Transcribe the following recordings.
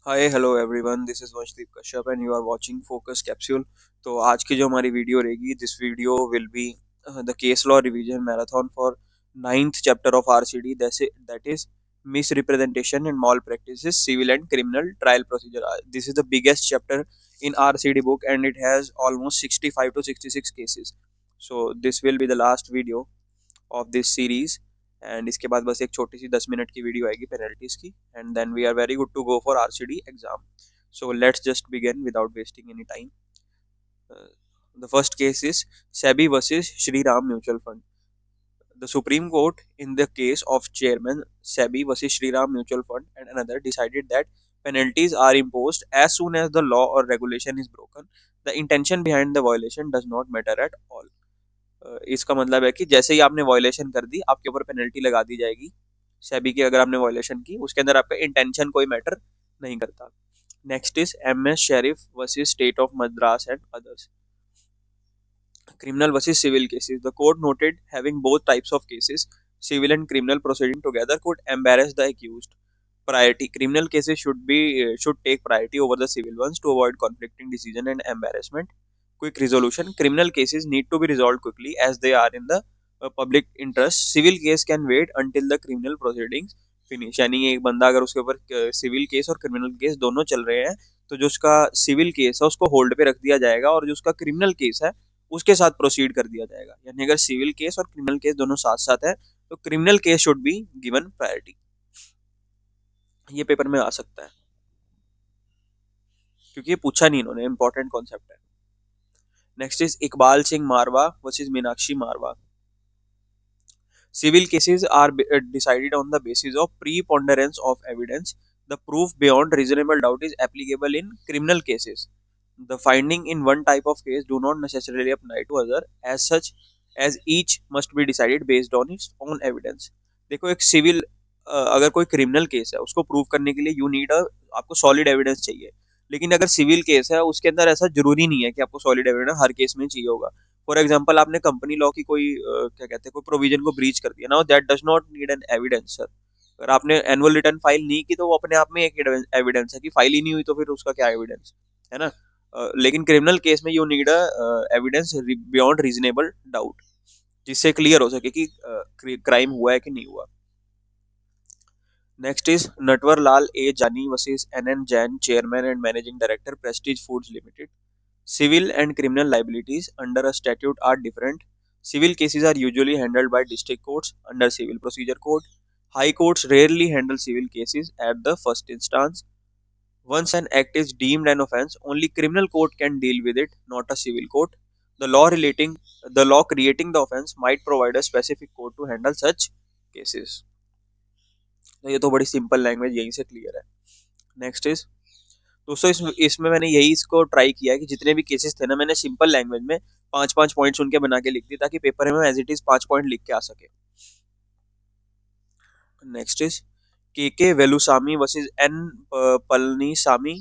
Hi hello everyone, this is Vanshdeep Kashyap and you are watching focus capsule. तो आज की जो हमारी वीडियो रहेगी, this video will be the case law revision marathon for ninth chapter of RCD, that is misrepresentation and malpractices civil and criminal trial procedure. This is the biggest chapter in RCD book and it has almost 65 to 66 cases. So this will be the last video of this series and इसके बाद बस एक छोटी सी 10 minute की video आएगी penalties की and then we are very good to go for RCD exam. So let's just begin without wasting any time. The first case is SEBI versus Shri Ram Mutual Fund. The Supreme Court, in the case of Chairman SEBI versus Shri Ram Mutual Fund and another, decided that penalties are imposed as soon as the law or regulation is broken. The intention behind the violation does not matter at all. इसका मतलब है कि जैसे ही आपने violation कर दी, आपके ऊपर penalty लगा दी जाएगी. सेबी की अगर आपने वायलेशन की, उसके अंदर आपका इंटेंशन कोई मैटर नहीं करता. Next is MS sheriff versus state of Madras and others. Criminal versus civil cases. The court noted having both types of cases, civil and criminal proceeding together, could embarrass the accused. Priority. Criminal cases should take priority over the civil ones to avoid conflicting decision and embarrassment. Quick resolution. Criminal cases need to be resolved quickly as they are in the public interest. Civil case can wait until the criminal proceedings finish. यानी एक बंदा अगर उसके ऊपर civil case और criminal case दोनों चल रहे हैं, तो जो उसका सिविल केस है उसको होल्ड पे रख दिया जाएगा और जो उसका क्रिमिनल केस है उसके साथ प्रोसीड कर दिया जाएगा. यानी अगर सिविल केस और क्रिमिनल केस दोनों साथ साथ है तो criminal case should be given priority. ये पेपर में आ सकता है क्योंकि ये पूछा नहीं इन्होंने, इंपॉर्टेंट कॉन्सेप्ट है. Next is Iqbal Singh Marwah versus Meenakshi Marwah. Civil cases are decided on the basis of preponderance of evidence. The proof beyond reasonable doubt is applicable in criminal cases. The finding in one type of case do not necessarily apply to other as such as each must be decided based on its own evidence. देखो, एक civil अगर कोई criminal case है उसको prove करने के लिए you need आपको सॉलिड एविडेंस चाहिए. लेकिन अगर सिविल केस है उसके अंदर ऐसा जरूरी नहीं है कि आपको सॉलिड एविडेंस हर केस में चाहिए होगा. फॉर एग्जाम्पल, आपने कंपनी लॉ की कोई क्या कहते हैं कोई प्रोविजन को ब्रीच कर दिया ना, that does not need an evidence sir. अगर आपने एनुअल रिटर्न फाइल नहीं की तो वो अपने आप में एक एविडेंस है कि फाइल ही नहीं हुई, तो फिर उसका क्या एविडेंस है ना. लेकिन क्रिमिनल केस में you need evidence beyond reasonable doubt, जिससे क्लियर हो सके कि क्राइम हुआ है कि नहीं हुआ. नेक्स्ट इज नटवर लाल ए जानी versus NN Jain, chairman and managing director, Prestige foods limited. Civil and criminal liabilities under a statute are different. Civil cases are usually handled by district courts under Civil Procedure Code. High courts rarely handle civil cases at the first instance. Once an act is deemed an offence, only criminal court can deal with it, not a civil court. The law creating the offence might provide a specific court to handle such cases. तो ये तो बड़ी simple language यहीं से clear है. Next is दोस्तों, इसमें मैंने यही इसको ट्राई किया है कि जितने भी केसेस थे ना, मैंने सिंपल लैंग्वेज में 5-5 पॉइंट्स उनके बना के लिख दिए ताकि पेपर में एज इट इज 5 पॉइंट लिख के आ सके. नेक्स्ट इज के वेलुसामी वर्सेस एन पलनीसामी.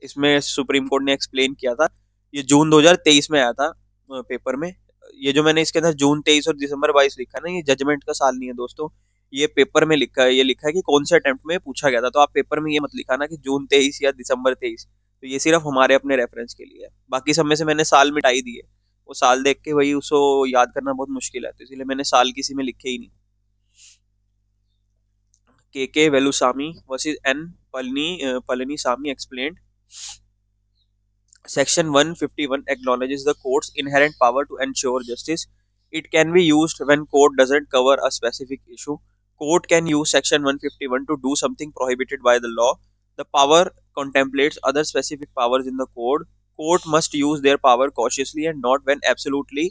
इसमें सुप्रीम कोर्ट ने एक्सप्लेन किया था, ये जून 2023 में आया था पेपर में. ये जो मैंने इसके अंदर जून 23 और दिसंबर 22 लिखा है ना, ये जजमेंट का साल नहीं है दोस्तों. ये पेपर में लिखा है, ये लिखा है कि कौन से अटेम्प्ट में पूछा गया था. तो आप पेपर में ये मत लिखा ना कि जून 23 या दिसंबर 23. तो ये सिर्फ हमारे अपने रेफरेंस के लिए है. बाकी सब में से मैंने साल मिटाई दिए. वो साल देख के वही उसको याद करना बहुत मुश्किल है, तो इसलिए मैंने साल किसी में लिखे ही नहीं. K Velusamy versus N Palanisamy explained. Section 151 acknowledges the court's inherent power to ensure justice. It can be used when court doesn't cover a specific issue. Court can use Section 151 to do something prohibited by the law. The power contemplates other specific powers in the code. Court must use their power cautiously and not when absolutely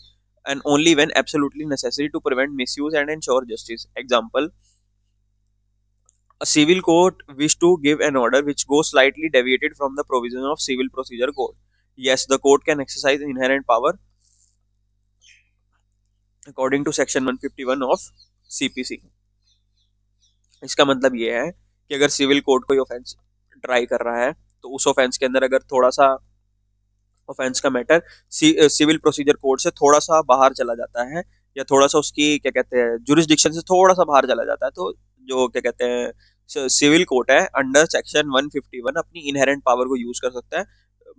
and only when absolutely necessary to prevent misuse and ensure justice. Example: a civil court wish to give an order which goes slightly deviated from the provision of Civil Procedure Code. Yes, the court can exercise inherent power according to Section 151 of CPC. इसका मतलब ये है कि अगर civil court कोई offence try कर रहा है तो उस ऑफेंस के अंदर अगर थोड़ा सा ऑफेंस का मैटर सिविल प्रोसीजर कोड से थोड़ा सा बाहर चला जाता है या थोड़ा सा उसकी क्या कहते हैं जुरिस्डिक्शन से थोड़ा सा बाहर चला जाता है, तो जो क्या कहते हैं सिविल कोर्ट है, अंडर सेक्शन 151 अपनी इनहेरेंट पावर को यूज कर सकता है,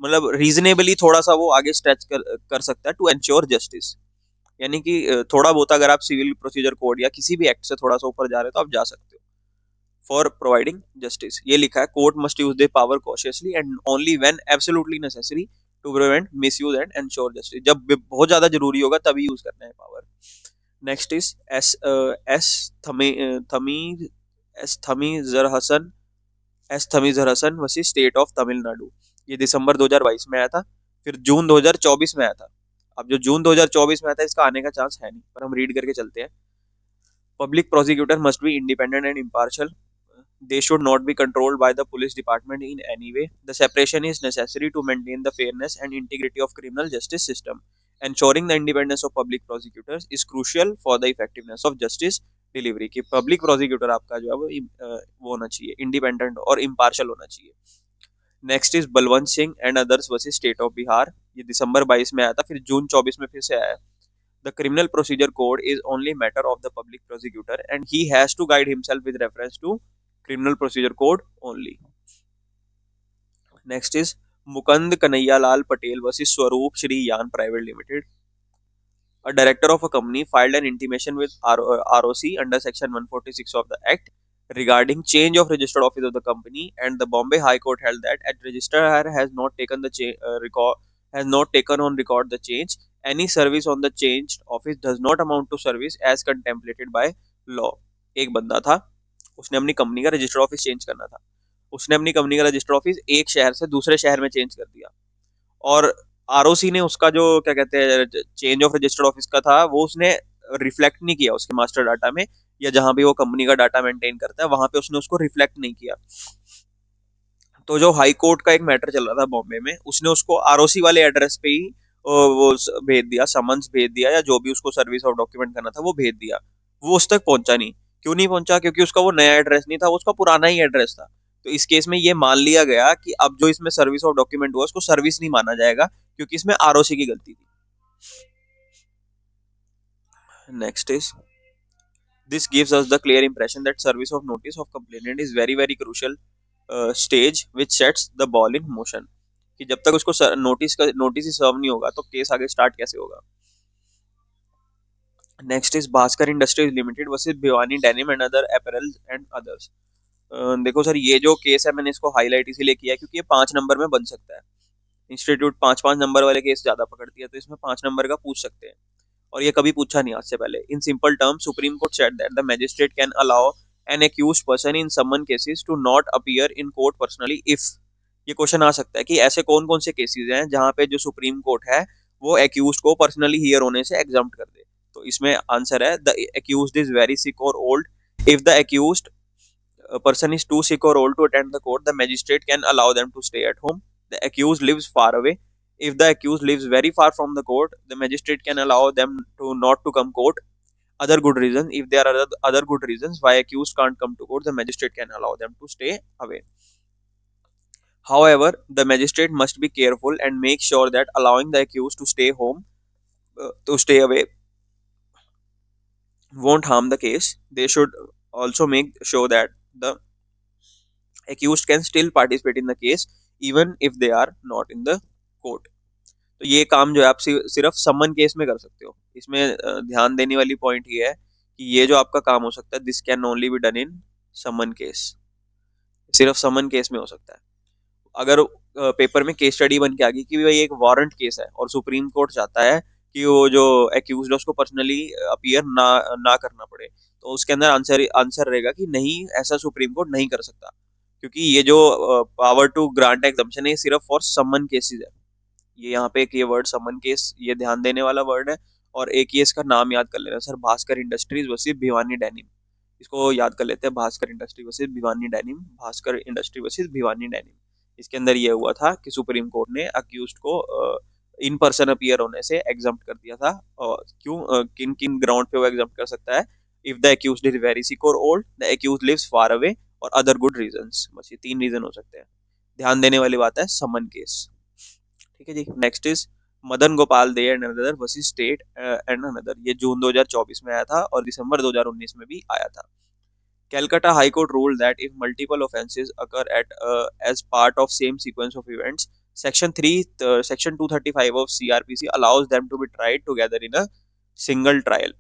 मतलब रीजनेबली थोड़ा सा वो आगे स्ट्रेच कर सकता है टू एंश्योर जस्टिस। यानी कि थोड़ा बहुत अगर आप सिविल प्रोसीजर कोड या किसी भी एक्ट से थोड़ा सा ऊपर जा रहे हो तो आप जा सकते हो फॉर प्रोवाइडिंग जस्टिस। ये लिखा है, court must use the power cautiously and only when absolutely necessary to prevent misuse and ensure justice. जब बहुत ज्यादा जरूरी होगा तभी यूज करना है पावर। नेक्स्ट इज एस थमी थमी S Thamizhar Hasan S Thamizhar Hasan versus state of Tamil Nadu. ये दिसंबर 2022 में आया था, फिर जून 2024 में आया था। अब जो जून 2024 में आया था इसका आने का चांस है नहीं, पर हम रीड करके चलते हैं। Public prosecutor must be independent and impartial. They should not be controlled by the police department in any way. The separation is necessary to maintain the fairness and integrity of criminal justice system. Ensuring the independence of public prosecutors is crucial for the effectiveness of justice delivery. कि public prosecutor आपका जो है वो होना चाहिए independent और impartial होना चाहिए। Next is Balwant Singh and others versus state of Bihar. ये दिसंबर 22 में आया था, फिर जून 24 में फिर से आया है। The criminal procedure code is only matter of the public prosecutor and he has to guide himself with reference to criminal procedure code only. Next is Mukund Kanaiyalal Patel versus Swaroop Shri Yan Private Limited. A director of a company filed an intimation with ROC under section 146 of the act regarding change of registered office of the company, and the Bombay High Court held that a registrar has not taken the record has not taken on record the change. Any service on the changed office does not amount to service as contemplated by law. एक बंदा था, उसने अपनी company का registered office change करना था। उसने अपनी कंपनी का रजिस्टर्ड ऑफिस एक शहर से दूसरे शहर में चेंज कर दिया, और आरओसी ने उसका जो क्या कहते हैं चेंज ऑफ रजिस्टर्ड ऑफिस का था वो उसने रिफ्लेक्ट नहीं किया उसके मास्टर डाटा में, या जहां भी वो कंपनी का डाटा मेंटेन करता है वहां पे उसने उसको रिफ्लेक्ट नहीं किया। तो जो हाई कोर्ट का एक मैटर चल रहा था बॉम्बे में, उसने उसको आरओसी वाले एड्रेस पे ही वो भेज दिया, समन्स भेज दिया, या जो भी उसको सर्विस और डॉक्यूमेंट करना था वो भेज दिया। वो उस तक पहुंचा नहीं। क्यों नहीं पहुंचा? क्योंकि उसका वो नया एड्रेस नहीं था, वो उसका पुराना ही एड्रेस था। तो इस केस में ये मान लिया गया कि अब जो इसमें सर्विस और डॉक्यूमेंट हुआ उसको सर्विस नहीं माना जाएगा, क्योंकि इसमें आरओसी की गलती थी। Next is this gives us the clear impression that service of notice of complainant is very crucial stage which sets the ball in motion। कि जब तक उसको नोटिस ही सर्व नहीं होगा तो केस आगे स्टार्ट कैसे होगा। Next is Bhaskar industries limited versus Bhiwani denim and other apparel and others. देखो सर, ये जो केस है मैंने इसको हाईलाइट इसीलिए किया क्योंकि ये 5 नंबर में बन सकता है। इंस्टीट्यूट 5 5 नंबर वाले केस ज्यादा पकड़ती है, तो इसमें 5 नंबर का पूछ सकते हैं, और ये कभी पूछा नहीं आज से पहले। In simple term supreme court said that the magistrate can allow an accused person in summon cases to not appear in court personally if. ये क्वेश्चन आ सकता है कि ऐसे कौन कौन से केसेस हैं जहां पे जो सुप्रीम कोर्ट है वो एक्यूज्ड को पर्सनली हियर होने से एग्जम्प्ट कर दे। तो इसमें आंसर है the accused is very sick और old. If the accused person is too sick or old to attend the court, the magistrate can allow them to stay at home. The accused lives far away. If the accused lives very far from the court, the magistrate can allow them to not to come court. Other good reasons, if there are other good reasons why accused can't come to court, the magistrate can allow them to stay away. However, the magistrate must be careful and make sure that allowing the accused to stay home, to stay away, won't harm the case. They should also make sure that the accused can still participate in the case even if they are not in the court। तो ये काम जो है आप सिर्फ summon case में कर सकते हो। इसमें ध्यान देने वाली पॉइंट ये है कि ये जो आपका काम हो सकता है this can only be done in summon case, सिर्फ समन केस में हो सकता है। अगर पेपर में केस स्टडी बन के आ गई कि भाई एक वारंट केस है और सुप्रीम कोर्ट चाहता है कि वो जो एक्यूज है उसको पर्सनली अपीयर ना करना पड़े, तो उसके अंदर आंसर आंसर रहेगा कि नहीं, ऐसा सुप्रीम कोर्ट नहीं कर सकता, क्योंकि ये जो पावर टू ग्रांट एग्जम्पशन है ये सिर्फ फॉर समन केसेस है। ये यहाँ पे एक ये वर्ड समन केस ये ध्यान देने वाला वर्ड है। और एक ये इसका नाम याद कर लेना sir, Bhaskar industries versus Bhiwani denim. इसको याद कर लेते हैं, Bhaskar industry versus Bhiwani denim, Bhaskar industry versus Bhiwani denim. इसके अंदर ये हुआ था कि सुप्रीम कोर्ट ने अक्यूज्ड को इन पर्सन अपीयर होने से एग्जम्प्ट कर दिया था। और क्यों, किन किन ग्राउंड पे वो एग्जम्प्ट कर सकता है? If the accused is very sick और old, the accused lives far away, और अदर गुड रीजंस। बस ये 3 रीजन हो सकते हैं। ध्यान देने वाली बात है समन केस। ठीक है जी। Next is Madan Gopal Dey and another versus state and another. ये जून 2024 में आया था और दिसंबर 2019 में भी आया था। Calcutta High Court ruled that if multiple offences occur at as part of same sequence of events, Section 235 of CRPC allows them to be tried together in a single trial.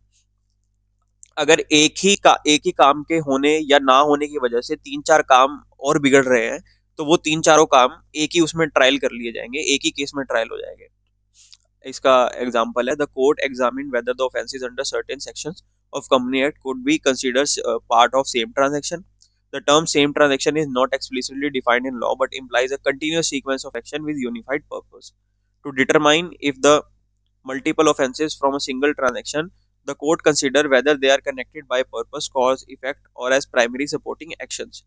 अगर एक ही काम के होने या ना होने की वजह से तीन चार काम और बिगड़ रहे हैं, तो वो तीन चारों काम एक ही उसमें ट्रायल कर लिए जाएंगे, एक ही केस में ट्रायल हो जाएंगे. इसका एग्जांपल है, the court examine whether the offences under certain sections of company act could be considered part of same transaction. The term same transaction is not explicitly defined in law but implies a continuous sequence of action with unified purpose. To determine if the multiple offences from a single transaction, the court consider whether they are connected by purpose, cause, effect, or as primary supporting actions.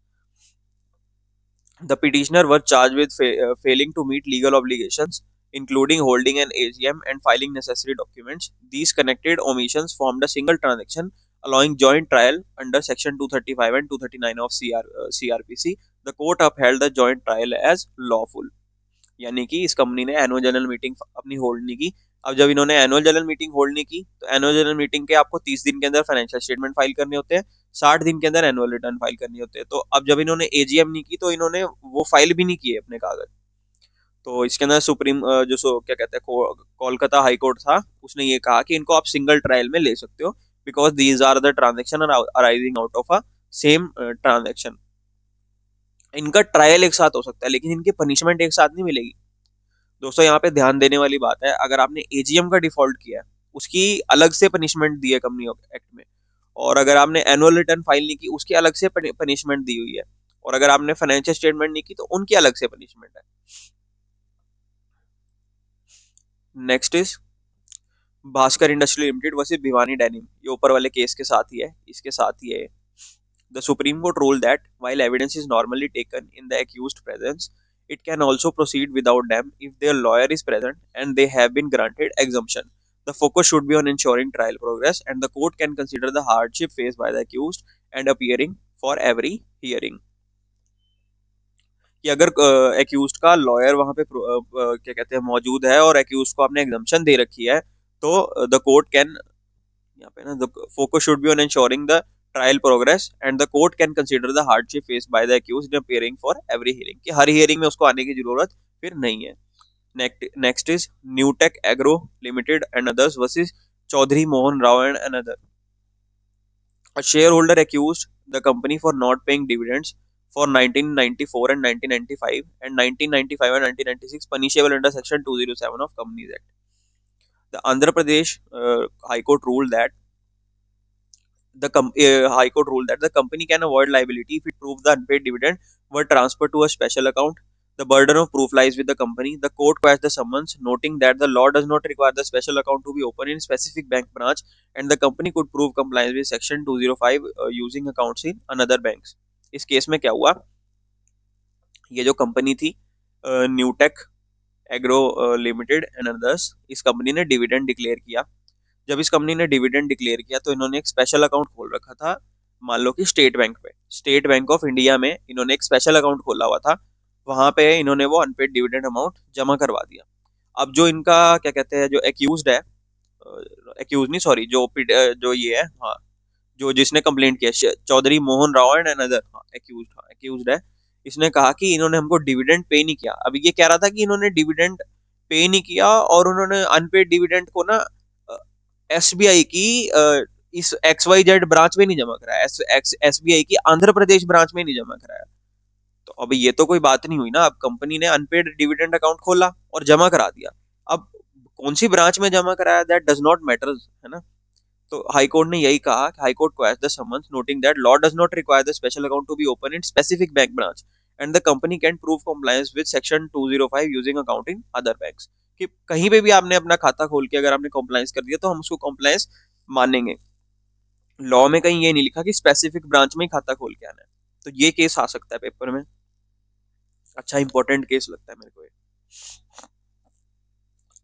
The petitioner were charged with failing to meet legal obligations, including holding an AGM and filing necessary documents. These connected omissions formed a single transaction, allowing joint trial under Section 235 and 239 of CRPC. The court upheld the joint trial as lawful. यानी कि इस company ने annual general meeting अपनी hold नहीं की. अब जब इन्होंने एनुअल जनरल मीटिंग होल्ड नहीं की, तो एनुअल जनरल मीटिंग के आपको 30 दिन के अंदर फाइनेंशियल स्टेटमेंट फाइल करने होते हैं, 60 दिन के अंदर एनुअल रिटर्न फाइल करनी होते हैं. तो अब जब इन्होंने एजीएम नहीं की, तो इन्होंने वो फाइल भी नहीं किए अपने कागज. तो इसके अंदर सुप्रीम क्या कहते हैं, कोलकाता हाई कोर्ट था, उसने ये कहा कि इनको आप सिंगल ट्रायल में ले सकते हो, because these are the transaction arising out of a same transaction. इनका ट्रायल एक साथ हो सकता है, लेकिन इनकी पनिशमेंट एक साथ नहीं मिलेगी. दोस्तों यहाँ पे ध्यान देने वाली बात है, अगर आपने एजीएम का डिफॉल्ट किया है, उसकी अलग से पनिशमेंट दी है कंपनी एक्ट में, और अगर आपने एनुअल रिटर्न फाइल नहीं की, उसकी अलग से पनिशमेंट दी हुई है, और अगर आपने फाइनेंशियल स्टेटमेंट नहीं की, तो उनकी अलग से पनिशमेंट है. Next is Bhaskar industrial limited versus Bhiwani denim. ये ऊपर वाले केस के साथ ही है, इसके साथ ही है. The Supreme Court ruled that while evidence is normally taken in the accused presence, it can also proceed without them if their lawyer is present and they have been granted exemption. The focus should be on ensuring trial progress, and the court can consider the hardship faced by the accused and appearing for every hearing. कि अगर accused का lawyer वहां पे क्या कहते हैं मौजूद है और एक्यूज्ड को आपने एग्जम्पशन दे रखी है, तो द कोर्ट कैन, यहाँ पे ना, the focus should be on ensuring the trial progress and the court can consider the hardship faced by the accused in appearing for every hearing, कि हर हियरिंग में उसको आने की जरूरत फिर नहीं है. Next is Newtech Agro Limited and others versus Chaudhary Mohan Rao and another. A shareholder accused the company for not paying dividends for 1994 and 1995 and 1995 and 1996, punishable under Section 207 of Companies Act. The Andhra Pradesh High Court ruled that the company can avoid liability if it proves the unpaid dividend were transferred to a special account. The burden of proof lies with the company. The court quashed the summons, noting that the law does not require the special account to be opened in specific bank branch, and the company could prove compliance with Section 205 using accounts in another banks. इस case में क्या हुआ, ये जो company थी Newtech Agro Limited and others, इस company ने dividend declare किया. जब इस कंपनी ने डिविडेंड डिक्लेयर किया, तो इन्होंने एक स्पेशल अकाउंट खोल रखा था, मान लो कि स्टेट बैंक पे, स्टेट बैंक ऑफ इंडिया में इन्होंने एक स्पेशल अकाउंट खोला हुआ था. वहां पे इन्होंने वो अनपेड डिविडेंड अमाउंट जमा करवा दिया. अब जो इनका क्या कहते हैं, जो एक्यूज्ड है, एक्यूज नहीं सॉरी, जो ये है, हाँ, जो जिसने कंप्लेंट किया, चौधरी मोहन राव एंड अनदर, हाँ एक्यूज्ड है. इसने कहा कि इन्होंने हमको डिविडेंड पे नहीं किया. अभी ये कह रहा था कि इन्होंने डिविडेंड पे नहीं किया और उन्होंने अनपेड डिविडेंड को ना एसबीआई की इस XYZ ब्रांच में नहीं जमा कराया, एसबीआई की आंध्र प्रदेश ब्रांच में नहीं जमा कराया. तो अब ये तो कोई बात नहीं हुई ना. अब कंपनी ने अनपेड डिविडेंड अकाउंट खोला और जमा करा दिया. अब कौन सी ब्रांच में जमा कराया, दैट डज नॉट मैटर, है ना. तो हाई कोर्ट ने यही कहा, high court question the summons, noting that law does not require the special account to be open in specific bank branch and the company can prove compliance with section 205 using account in other banks. कि कहीं पे भी आपने अपना खाता खोल के अगर आपने कंप्लायंस कर दिया, तो हम उसको कंप्लायंस मानेंगे. लॉ में कहीं ये नहीं लिखा कि स्पेसिफिक ब्रांच में ही खाता खोल के आना है. तो ये केस आ सकता है पेपर में. अच्छा इंपॉर्टेंट केस लगता है मेरे को ये.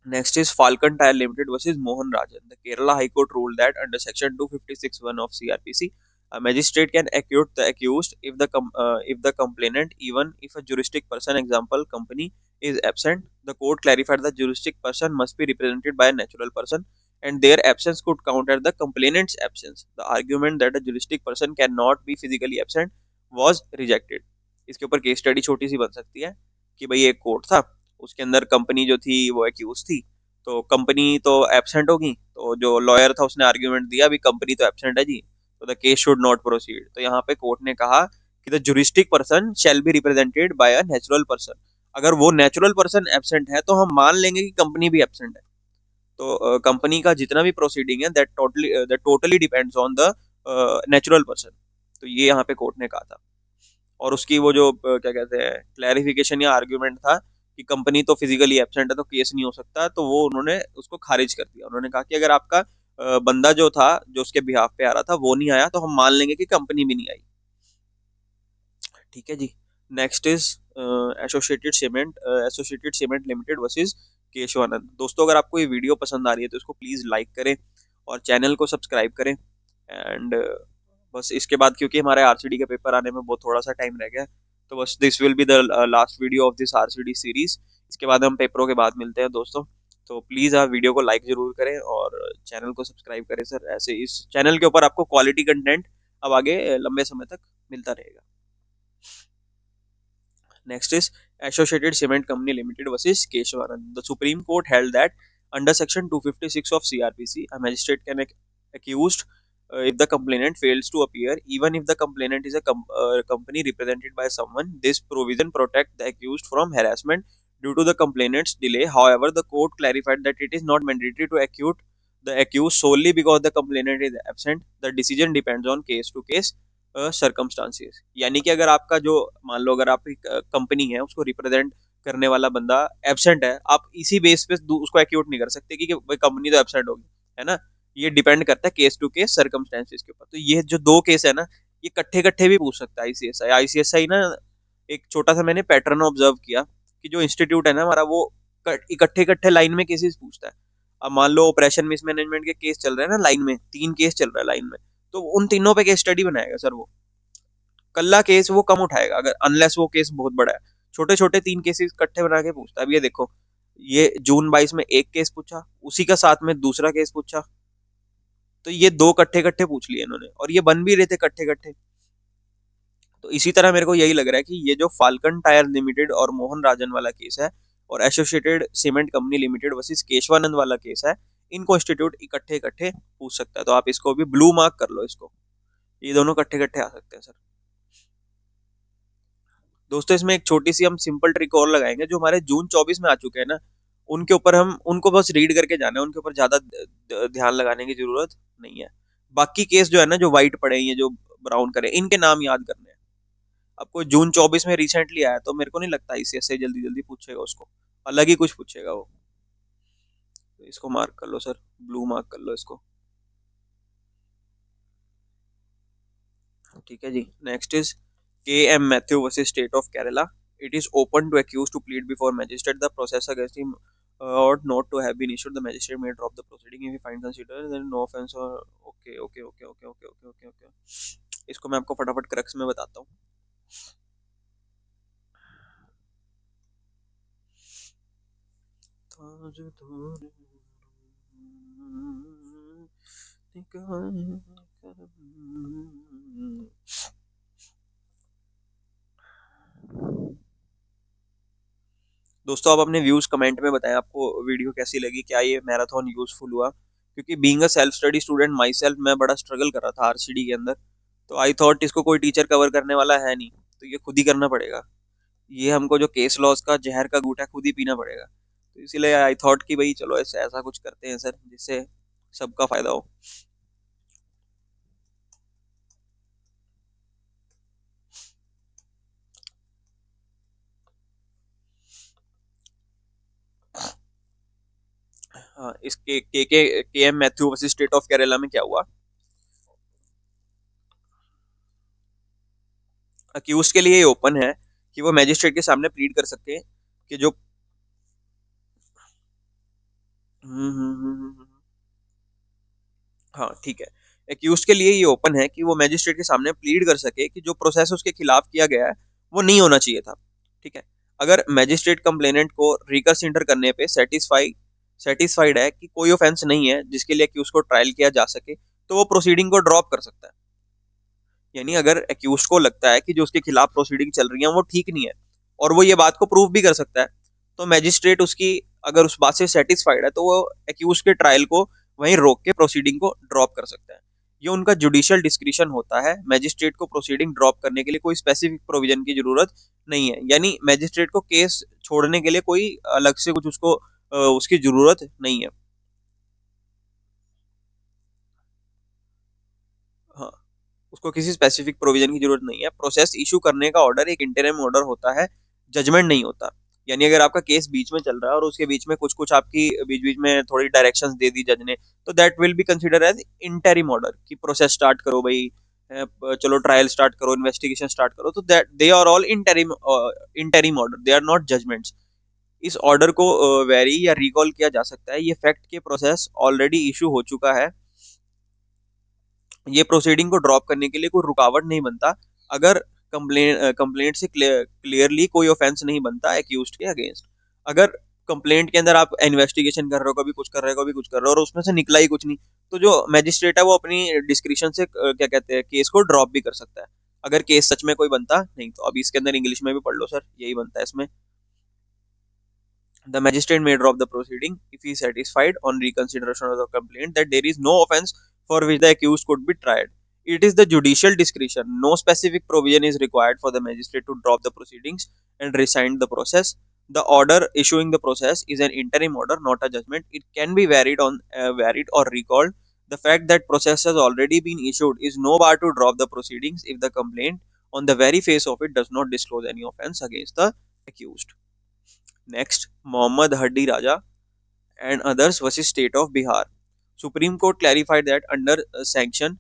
Next is Falcon Tire Limited versus Mohan Rajan. The Kerala High Court ruled that under Section 256(1) of CRPC, A magistrate can acquit the accused if the complainant, even if a juristic person, example company, is absent. The court clarified the juristic person must be represented by a natural person, and their absence could counter the complainant's absence. The argument that a juristic person cannot be physically absent was rejected. इसके ऊपर case study छोटी सी बन सकती है कि भाई एक court था, उसके अंदर कंपनी जो थी वो एक्यूज थी, तो कंपनी तो एब्सेंट होगी, तो जो लॉयर था उसने आर्ग्यूमेंट दिया अभी कंपनी तो एब्सेंट है जी, तो the case should not proceed. तो यहाँ पे कोर्ट ने कहा कि the juristic person shall be represented by a natural person. अगर वो नेचुरल पर्सन एब्सेंट है तो हम मान लेंगे कि कंपनी भी एब्सेंट है। तो कंपनी का जितना भी प्रोसीडिंग है that totally depends on the natural person. तो ये यहाँ पे कोर्ट ने कहा था। और उसकी वो जो क्या कहते हैं क्लैरिफिकेशन या आर्ग्यूमेंट था कि कंपनी तो फिजिकली एब्सेंट है तो केस नहीं हो सकता, तो वो उन्होंने उसको खारिज कर दिया। उन्होंने कहा कि अगर आपका बंदा जो था जो उसके बिहाफ पे आ रहा था वो नहीं आया तो हम मान लेंगे कि कंपनी भी नहीं आई। ठीक है जी। Next is associated cement limited versus Keshavanand. दोस्तों अगर आपको ये वीडियो पसंद आ रही है तो इसको प्लीज लाइक करें और चैनल को सब्सक्राइब करें। एंड बस इसके बाद क्योंकि हमारे आरसीडी के पेपर आने में बहुत थोड़ा सा टाइम रह गया, तो बस this will be the last video of this RCD series. इसके बाद हम पेपरों के बाद मिलते हैं दोस्तों। तो प्लीज आप वीडियो को लाइक जरूर करें और चैनल को सब्सक्राइब करें सर। ऐसे इस चैनल के ऊपर आपको क्वालिटी कंटेंट अब आगे लंबे समय तक मिलता रहेगा। Next is Associated Cement Company Limited versus Keshwaran. The Supreme Court held that under Section 256 of CRPC, a magistrate can accused if the complainant fails to appear, even if the complainant is a company represented by someone. This provision protect the accused from harassment due to the complainant's delay. However, the court clarified that it is not mandatory to acute the accused solely because the complainant is absent. The decision depends on case to case circumstances. यानी कि अगर आपका जो मान लो अगर आपकी company है उसको रिप्रेजेंट करने वाला बंदा एब्सेंट है, आप इसी बेस पे उसको एक्यूट नहीं कर सकते कि भाई कंपनी तो एब्सेंट होगी, है ना। ये डिपेंड करता है केस टू केस सर्कमस्टेंसेस के ऊपर। तो ये जो दो केस है ना, ये कट्ठे कट्ठे भी पूछ सकता है आईसीएसआई। आईसीएसआई ना एक छोटा सा मैंने पैटर्न ऑब्जर्व किया कि जो इंस्टीट्यूट है ना हमारा वो इकट्ठे इकट्ठे लाइन में केसेस पूछता है। अब मान लो ऑपरेशन मिसमैनेजमेंट के केस चल रहे हैं ना लाइन में, 3 केस चल रहा है लाइन में, तो उन तीनों पे केस स्टडी बनाएगा सर वो। कल्ला केस वो कम उठाएगा अगर अनलेस वो केस बहुत बड़ा है। छोटे छोटे 3 केसेस इकट्ठे बना के पूछता है। अब ये देखो, ये जून 22 में एक केस पूछा, उसी का साथ में दूसरा केस पूछा, तो ये दो कट्ठे कट्ठे पूछ लिए इन्होंने और ये बन भी रहे थे कट्ठे कट्ठे। तो इसी तरह मेरे को यही लग रहा है कि ये जो फाल्कन टायर लिमिटेड और मोहन राजन वाला केस है और associated cement company limited versus Keshavananda वाला केस है, इनको इंस्टीट्यूट इकट्ठे इकट्ठे पूछ सकता है। तो आप इसको भी ब्लू मार्क कर लो इसको, ये दोनों इकट्ठे इकट्ठे आ सकते हैं सर। दोस्तों इसमें एक छोटी सी हम सिंपल ट्रिक और लगाएंगे, जो हमारे जून 24 में आ चुके हैं ना, उनके ऊपर हम उनको बस रीड करके जाना है, उनके ऊपर ज्यादा ध्यान लगाने की जरूरत नहीं है। बाकी केस जो है ना, जो व्हाइट पड़े हैं, ये जो ब्राउन करे, इनके नाम याद करने हैं। आपको जून 24 में रिसेंटली आया तो मेरे को नहीं लगता आईसीएसआई जल्दी जल्दी पूछेगा उसको, अलग ही कुछ पूछेगा वो। तो इसको मार्क कर लो सर, ब्लू मार्क कर लो इसको। ठीक है जी। Next is K M Mathew versus state of Kerala. It is open to accuse to plead before magistrate the process against him ought not to have been issued, the magistrate may drop the proceeding if he finds consider then no offense or okay okay okay okay okay okay okay okay। इसको मैं आपको फटाफट crux में बताता हूँ। दोस्तों आप अपने व्यूज कमेंट में बताएं आपको वीडियो कैसी लगी, क्या ये मैराथन यूजफुल हुआ। क्योंकि being a self study student my self, मैं बड़ा स्ट्रगल कर रहा था आरसीडी के अंदर। तो आई थॉट इसको कोई टीचर कवर करने वाला है नहीं, तो ये खुद ही करना पड़ेगा। ये हमको जो केस लॉस का जहर का घूंट है खुद ही पीना पड़ेगा। तो इसीलिए आई थॉट कि भाई चलो ऐसा ऐसा कुछ करते हैं सर जिससे सबका फायदा हो। हाँ, इस K M Mathew versus state of Kerala में क्या हुआ, अक्यूज के लिए ओपन है कि वो मैजिस्ट्रेट के सामने प्लीड कर सकते हैं कि जो हाँ ठीक है, एक्यूज के लिए ये ओपन है कि वो मैजिस्ट्रेट के सामने प्लीड कर सके कि जो प्रोसेस उसके खिलाफ किया गया है वो नहीं होना चाहिए था। ठीक है, अगर मैजिस्ट्रेट कंप्लेनेंट को रिकंसिडर करने पे सेटिस्फाइड है कि कोई ऑफेंस नहीं है जिसके लिए एक्यूज को ट्रायल किया जा सके, तो वो प्रोसीडिंग को ड्रॉप कर सकता है। यानी अगर एक्यूज को लगता है कि जो उसके खिलाफ प्रोसीडिंग चल रही है वो ठीक नहीं है और वो ये बात को प्रूव भी कर सकता है, तो मैजिस्ट्रेट उसकी अगर उस बात से सेटिस्फाइड है तो वो एक्यूज के ट्रायल को वहीं रोक के प्रोसीडिंग को ड्रॉप कर सकता है। ये उनका जुडिशियल डिस्क्रिशन होता है। मैजिस्ट्रेट को प्रोसीडिंग ड्रॉप करने के लिए कोई स्पेसिफिक प्रोविजन की जरूरत नहीं है, यानी मैजिस्ट्रेट को केस छोड़ने के लिए कोई अलग से कुछ उसको उसकी जरूरत नहीं है। हाँ, उसको किसी स्पेसिफिक प्रोविजन की जरूरत नहीं है। प्रोसेस इशू करने का ऑर्डर एक इंटरिम ऑर्डर होता है, जजमेंट नहीं होता। यानी अगर आपका केस बीच में चल रहा है और उसके बीच में कुछ कुछ आपकी बीच बीच में थोड़ी डायरेक्शंस दे दी जज ने, तो that will be consider as interim order कि प्रोसेस स्टार्ट करो भाई, चलो ट्रायल स्टार्ट करो, इन्वेस्टिगेशन स्टार्ट करो, तो that they are all interim order, they are not judgments. इस ऑर्डर को वेरी या रिकॉल किया जा सकता है। ये फैक्ट के प्रोसेस ऑलरेडी इशू हो चुका है, ये प्रोसीडिंग को ड्रॉप करने के लिए कोई रुकावट नहीं बनता अगर कंप्लेंट से क्लियरली कोई ऑफेंस नहीं बनता एक्यूज्ड के अगेंस्ट। अगर कंप्लेंट के अंदर आप इन्वेस्टिगेशन कर रहे हो, कभी कुछ कर रहे हो, कभी कुछ कर रहे हो और उसमें से निकला ही कुछ नहीं, तो जो मैजिस्ट्रेट है वो अपनी डिस्क्रिप्शन से क्या कहते हैं केस को ड्रॉप भी कर सकता है अगर केस सच में कोई बनता नहीं। तो अभी इसके अंदर इंग्लिश में भी पढ़ लो सर, यही बनता है इसमें। The magistrate may drop the proceeding if he is satisfied on reconsideration of the complaint that there is no offence for which the accused could be tried. It is the judicial discretion. No specific provision is required for the magistrate to drop the proceedings and rescind the process. The order issuing the process is an interim order, not a judgment. It can be varied or recalled. The fact that process has already been issued is no bar to drop the proceedings if the complaint, on the very face of it, does not disclose any offence against the accused. Next, Mohammad Hadi Raja and others versus State of Bihar. Supreme Court clarified that sanction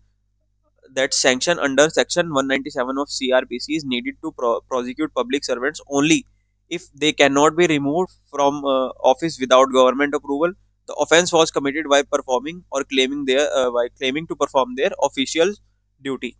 under Section 197 of CRPC is needed to prosecute public servants only if they cannot be removed from office without government approval. The offence was committed by performing or claiming to perform their official duty.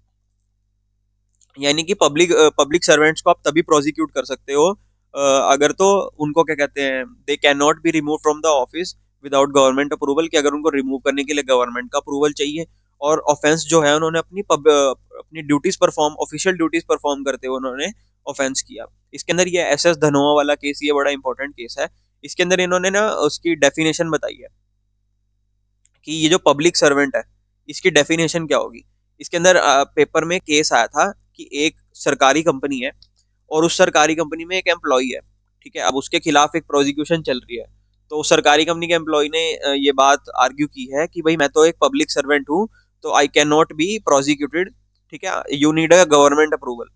यानी कि public servants को आप तभी prosecute कर सकते हो अगर तो उनको क्या कहते हैं, they can not be remove from the office without government approval, कि अगर उनको रिमूव करने के लिए गवर्नमेंट का अप्रूवल चाहिए और ऑफेंस जो है उन्होंने अपनी duties perform, official duties perform करते हुए उन्होंने ऑफेंस किया। इसके अंदर ये एस धनोआ वाला केस, ये बड़ा इंपॉर्टेंट केस है। इसके अंदर इन्होंने ना उसकी डेफिनेशन बताई है कि ये जो पब्लिक सर्वेंट है इसकी डेफिनेशन क्या होगी। इसके अंदर पेपर में केस आया था कि एक सरकारी कंपनी है और उस सरकारी कंपनी में एक एम्प्लॉई है। ठीक है, अब उसके खिलाफ एक प्रोसिक्यूशन चल रही है। तो उस सरकारी कंपनी के एम्प्लॉय ने ये बात आर्ग्यू की है कि भाई मैं तो एक पब्लिक सर्वेंट हूँ, तो I can not be prosecuted. ठीक है, you need a government approval.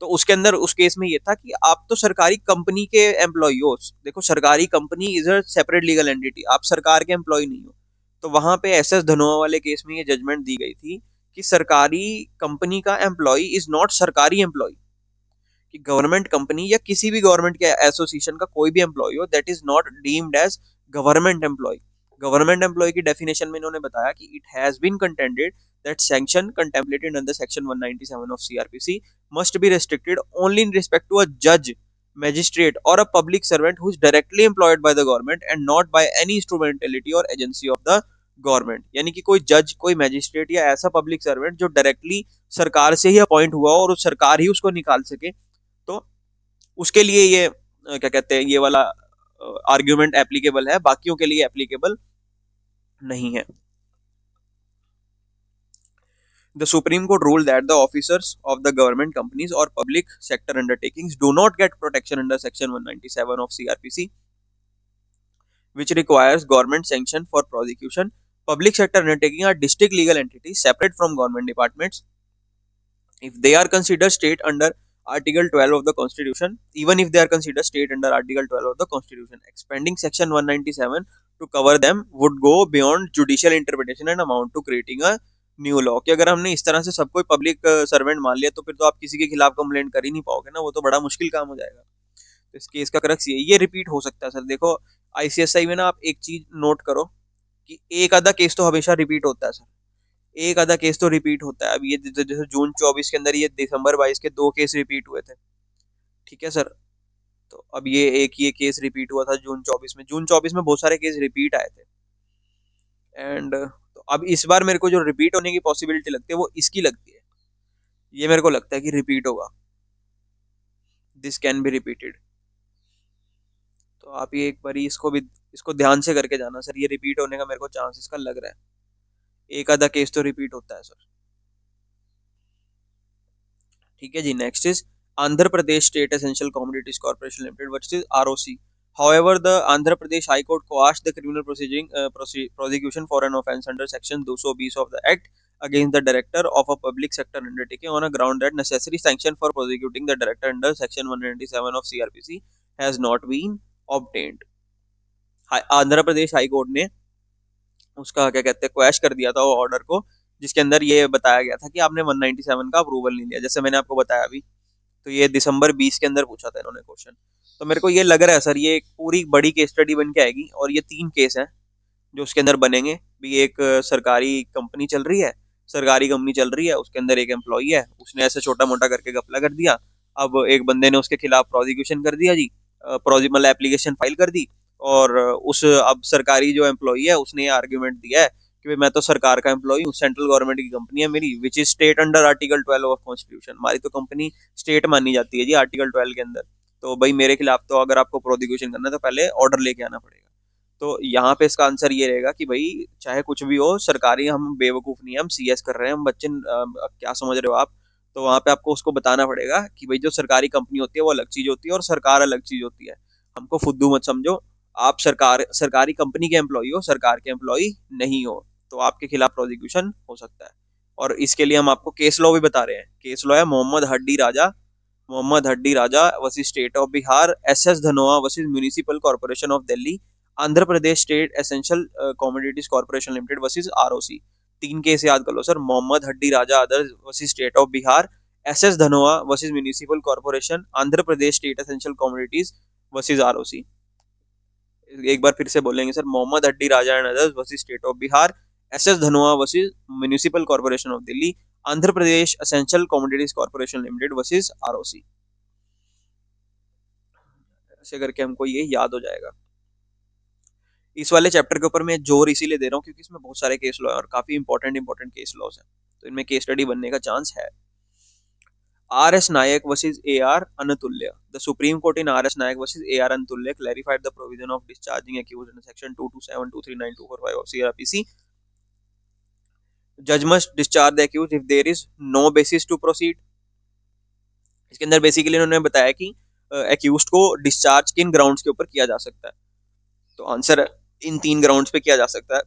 तो उसके अंदर उस केस में ये था कि आप तो सरकारी कंपनी के एम्प्लॉय हो। देखो, सरकारी company is a separate legal entity, आप सरकार के एम्प्लॉय नहीं हो। तो वहां पे एस धनोआ वाले केस में ये जजमेंट दी गई थी कि सरकारी कंपनी का एम्प्लॉय इज नॉट सरकारी एम्प्लॉय, कि गवर्नमेंट कंपनी या किसी भी गवर्नमेंट के एसोसिएशन का कोई भी एम्प्लॉय हो, that is not deemed as government employ. Government employ की डेफिनेशन में इन्होंने बताया कि it has been contended that sanction contemplated under section 197 of CRPC must be restricted only in respect to a judge, magistrate or a public servant who is directly employed by the government and not by any instrumentality or agency of the government. यानी कि कोई जज, कोई magistrate या ऐसा public servant जो directly सरकार से ही अपॉइंट हुआ और उस सरकार ही उसको निकाल सके, तो उसके लिए ये क्या कहते हैं, ये वाला आर्ग्यूमेंट एप्लीकेबल है, बाकियों के लिए एप्लीकेबल नहीं है। The Supreme Court ruled that the officers of the government companies or public sector undertakings do not get protection under Section 197 of CRPC, which requires government sanction for prosecution. Public sector undertakings are distinct legal entities separate from government departments. If they are considered state under Article 12 of the Constitution, even if they are considered state under Article 12 of the Constitution, expanding Section 197 to cover them would go beyond judicial interpretation and amount to creating a new law. कि अगर हमने इस तरह से सबको public servant मान लिया तो फिर तो आप किसी के खिलाफ कंप्लेंट कर ही नहीं पाओगे ना, वो तो बड़ा मुश्किल काम हो जाएगा। तो इस केस का क्रक्स ये रिपीट हो सकता है सर। देखो, आईसीएसआई में ना आप एक चीज नोट करो कि एक आधा केस तो हमेशा रिपीट होता है सर। एक आधा केस तो रिपीट होता है। अब ये जैसे जून 24 के अंदर ये दिसंबर 22 के 2 केस रिपीट हुए थे, ठीक है सर। तो अब ये एक ये केस रिपीट हुआ था जून 24 में। जून 24 में बहुत सारे केस रिपीट आए थे। एंड तो अब इस बार मेरे को जो रिपीट होने की पॉसिबिलिटी लगती है वो इसकी लगती है। ये मेरे को लगता है कि रिपीट होगा, दिस कैन बी रिपीटेड। तो आप ये एक बारी इसको ध्यान से करके जाना सर, ये रिपीट होने का मेरे को चांस इसका लग रहा है। एक आधा केस तो रिपीट होता है सर। ठीक है जी। Next is Andhra Pradesh state essential commodities corporation limited which is ROC. However, the Andhra Pradesh High Court quashed the criminal prosecution for an offence under Section 220 of the Act against the director of a public sector undertaking on a ground that necessary sanction for prosecuting the director under Section 197 of CRPC has not been obtained. Andhra Pradesh high court ने उसका क्या कहते हैं quash कर दिया था वो order को, जिसके अंदर ये बताया गया था कि आपने 197 का अप्रूवल नहीं लिया, जैसे मैंने आपको बताया अभी। तो ये दिसंबर 20 के अंदर पूछा था इन्होंने क्वेश्चन। तो मेरे को ये लग रहा है सर ये एक पूरी बड़ी केस स्टडी बन के आएगी, और ये 3 केस हैं जो उसके अंदर बनेंगे भी। एक सरकारी कंपनी चल रही है, उसके अंदर एक एम्प्लॉई है, उसने ऐसे छोटा मोटा करके घपला कर दिया। अब एक बंदे ने उसके खिलाफ प्रोसिक्यूशन कर दिया जी, मतलब एप्लीकेशन फाइल कर दी। और उस अब सरकारी जो एम्प्लॉई है उसने ये आर्ग्यूमेंट दिया है कि भाई मैं तो सरकार का एम्प्लॉई हूँ, सेंट्रल गवर्नमेंट की कंपनी है मेरी, which is state under article 12 of constitution. हमारी तो कंपनी स्टेट मानी जाती है जी आर्टिकल 12 के अंदर। तो भाई मेरे खिलाफ तो अगर आपको प्रोसिक्यूशन करना है तो पहले ऑर्डर लेके आना पड़ेगा। तो यहाँ पे इसका आंसर ये रहेगा कि भाई चाहे कुछ भी हो सरकारी, हम बेवकूफ नहीं है, हम सीएस कर रहे हैं, हम बच्चे क्या समझ रहे हो आप। तो वहां पे आपको उसको बताना पड़ेगा कि भाई जो सरकारी कंपनी होती है वो अलग चीज होती है और सरकार अलग चीज होती है। हमको फुद्दू मत समझो। आप सरकारी कंपनी के एम्प्लॉई हो, सरकार के एम्प्लॉई नहीं हो, तो आपके खिलाफ प्रोसिक्यूशन हो सकता है। और इसके लिए हम आपको केस लॉ भी बता रहे हैं। केस लॉ है Mohammad Haddi Raja versus state of Bihar, S Dhanoa versus municipal corporation of Delhi, Andhra Pradesh state essential commodities corporation limited versus ROC. 3 case याद कर लो sir, Mohammad Haddi Raja other versus state of Bihar, S Dhanoa versus municipal corporation, Andhra Pradesh state essential commodities versus ROC. एक बार फिर से बोलेंगे sir, Mohammad Haddi Raja and others versus state of Bihar, S Dhanoa versus municipal corporation of Delhi, Andhra Pradesh essential commodities corporation limited versus ROC. ऐसे करके हमको ये याद हो जाएगा। इस वाले चैप्टर के ऊपर मैं जोर इसीलिए दे रहा हूँ क्योंकि इसमें बहुत सारे केस लॉ है और काफी इंपॉर्टेंट केस लॉज हैं, तो इनमें केस स्टडी बनने का चांस है। R S Nayak versus A R Antulay. The supreme court in R S Nayak versus A R Antulay clarified the provision of discharging accused in section 227, 239, 245 of CrPC. जज must discharge the accused if there is no basis to proceed. इसके अंदर basically उन्होंने बताया कि accused को discharge किन grounds के ऊपर किया जा सकता है। तो आंसर इन 3 ग्राउंड्स पे किया जा सकता है,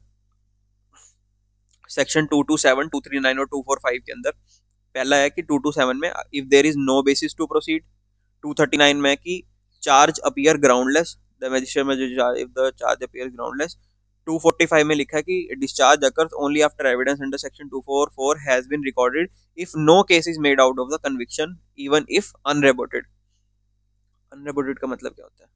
सेक्शन 227, 239 और 245 के अंदर। पहला है कि 227 में if there is no basis to proceed, 239 में कि charge appear groundless, the magistrate में जो if the charge appear groundless. 245 में लिखा है कि discharge occurs only after evidence under section 244 has been recorded if no case is made out of the conviction even if unrebutted. Unrebutted का मतलब क्या होता है?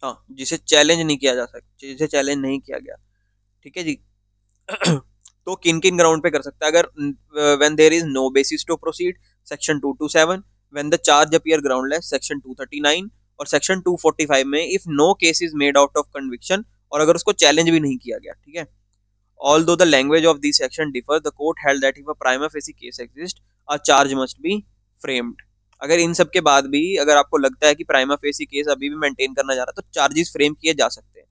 हाँ, जिसे चैलेंज नहीं किया जा सकता, जिसे चैलेंज नहीं किया गया, ठीक है जी। तो किन किन ग्राउंड पे कर सकता है? अगर when there is no basis to proceed, section 227, when the charge appear groundless, section 239, और सेक्शन 245 में if no case is made out of conviction, और अगर उसको चैलेंज भी नहीं किया गया, ठीक है। Although the language of these section differ, the court held that if a prima facie case exists, a charge must be framed. अगर इन सब के बाद भी अगर आपको लगता है कि प्राइमा फेसी केस अभी भी मेंटेन करना जा रहा है तो चार्जेस फ्रेम किए जा सकते हैं।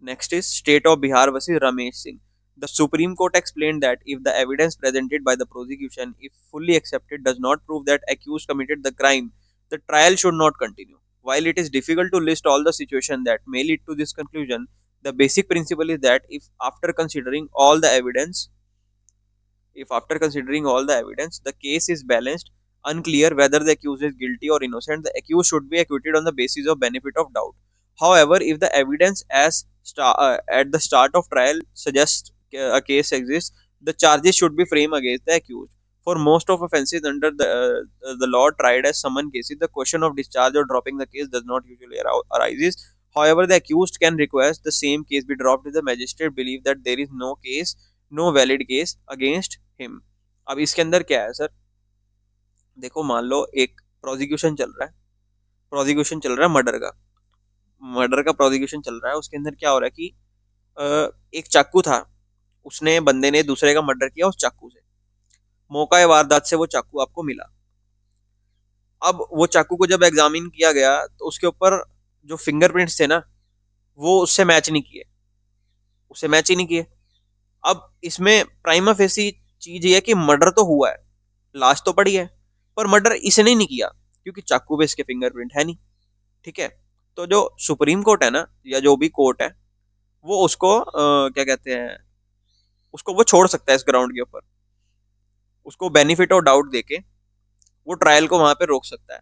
Next is state of Bihar versus Ramesh Singh. The Supreme Court explained that if the evidence presented by the prosecution, if fully accepted, does not prove that accused committed the crime, the trial should not continue. While it is difficult to list all the situations that may lead to this conclusion, the basic principle is that if after considering all the evidence, the case is balanced, unclear whether the accused is guilty or innocent, the accused should be acquitted on the basis of benefit of doubt. However, if the evidence at the start of trial suggests a case exists, the charges should be framed against the accused. For most of offences under the law tried as summon cases, the question of discharge or dropping the case does not usually arises. However, the accused can request the same case be dropped if the magistrate believe that there is no valid case against him. अब इसके अंदर क्या है sir? देखो, मान लो एक prosecution चल रहा है, मर्डर का प्रोसिक्यूशन चल रहा है। उसके अंदर क्या हो रहा है कि एक चाकू था, उसने बंदे ने दूसरे का मर्डर किया उस चाकू से। मौका वारदात से वो चाकू आपको मिला। अब वो चाकू को जब एग्जामिन किया गया तो उसके ऊपर जो फिंगरप्रिंट्स थे ना, वो उससे मैच ही नहीं किए। अब इसमें प्राइमा फेसी चीज ये है कि मर्डर तो हुआ है, लाश तो पड़ी है, पर मर्डर इसने नहीं किया क्योंकि चाकू पे इसके फिंगरप्रिंट है नहीं। ठीक है, तो जो सुप्रीम कोर्ट है ना, या जो भी कोर्ट है, वो उसको क्या कहते हैं, उसको वो छोड़ सकता है इस ग्राउंड के ऊपर। उसको बेनिफिट ऑफ डाउट देके वो ट्रायल को वहां पे रोक सकता है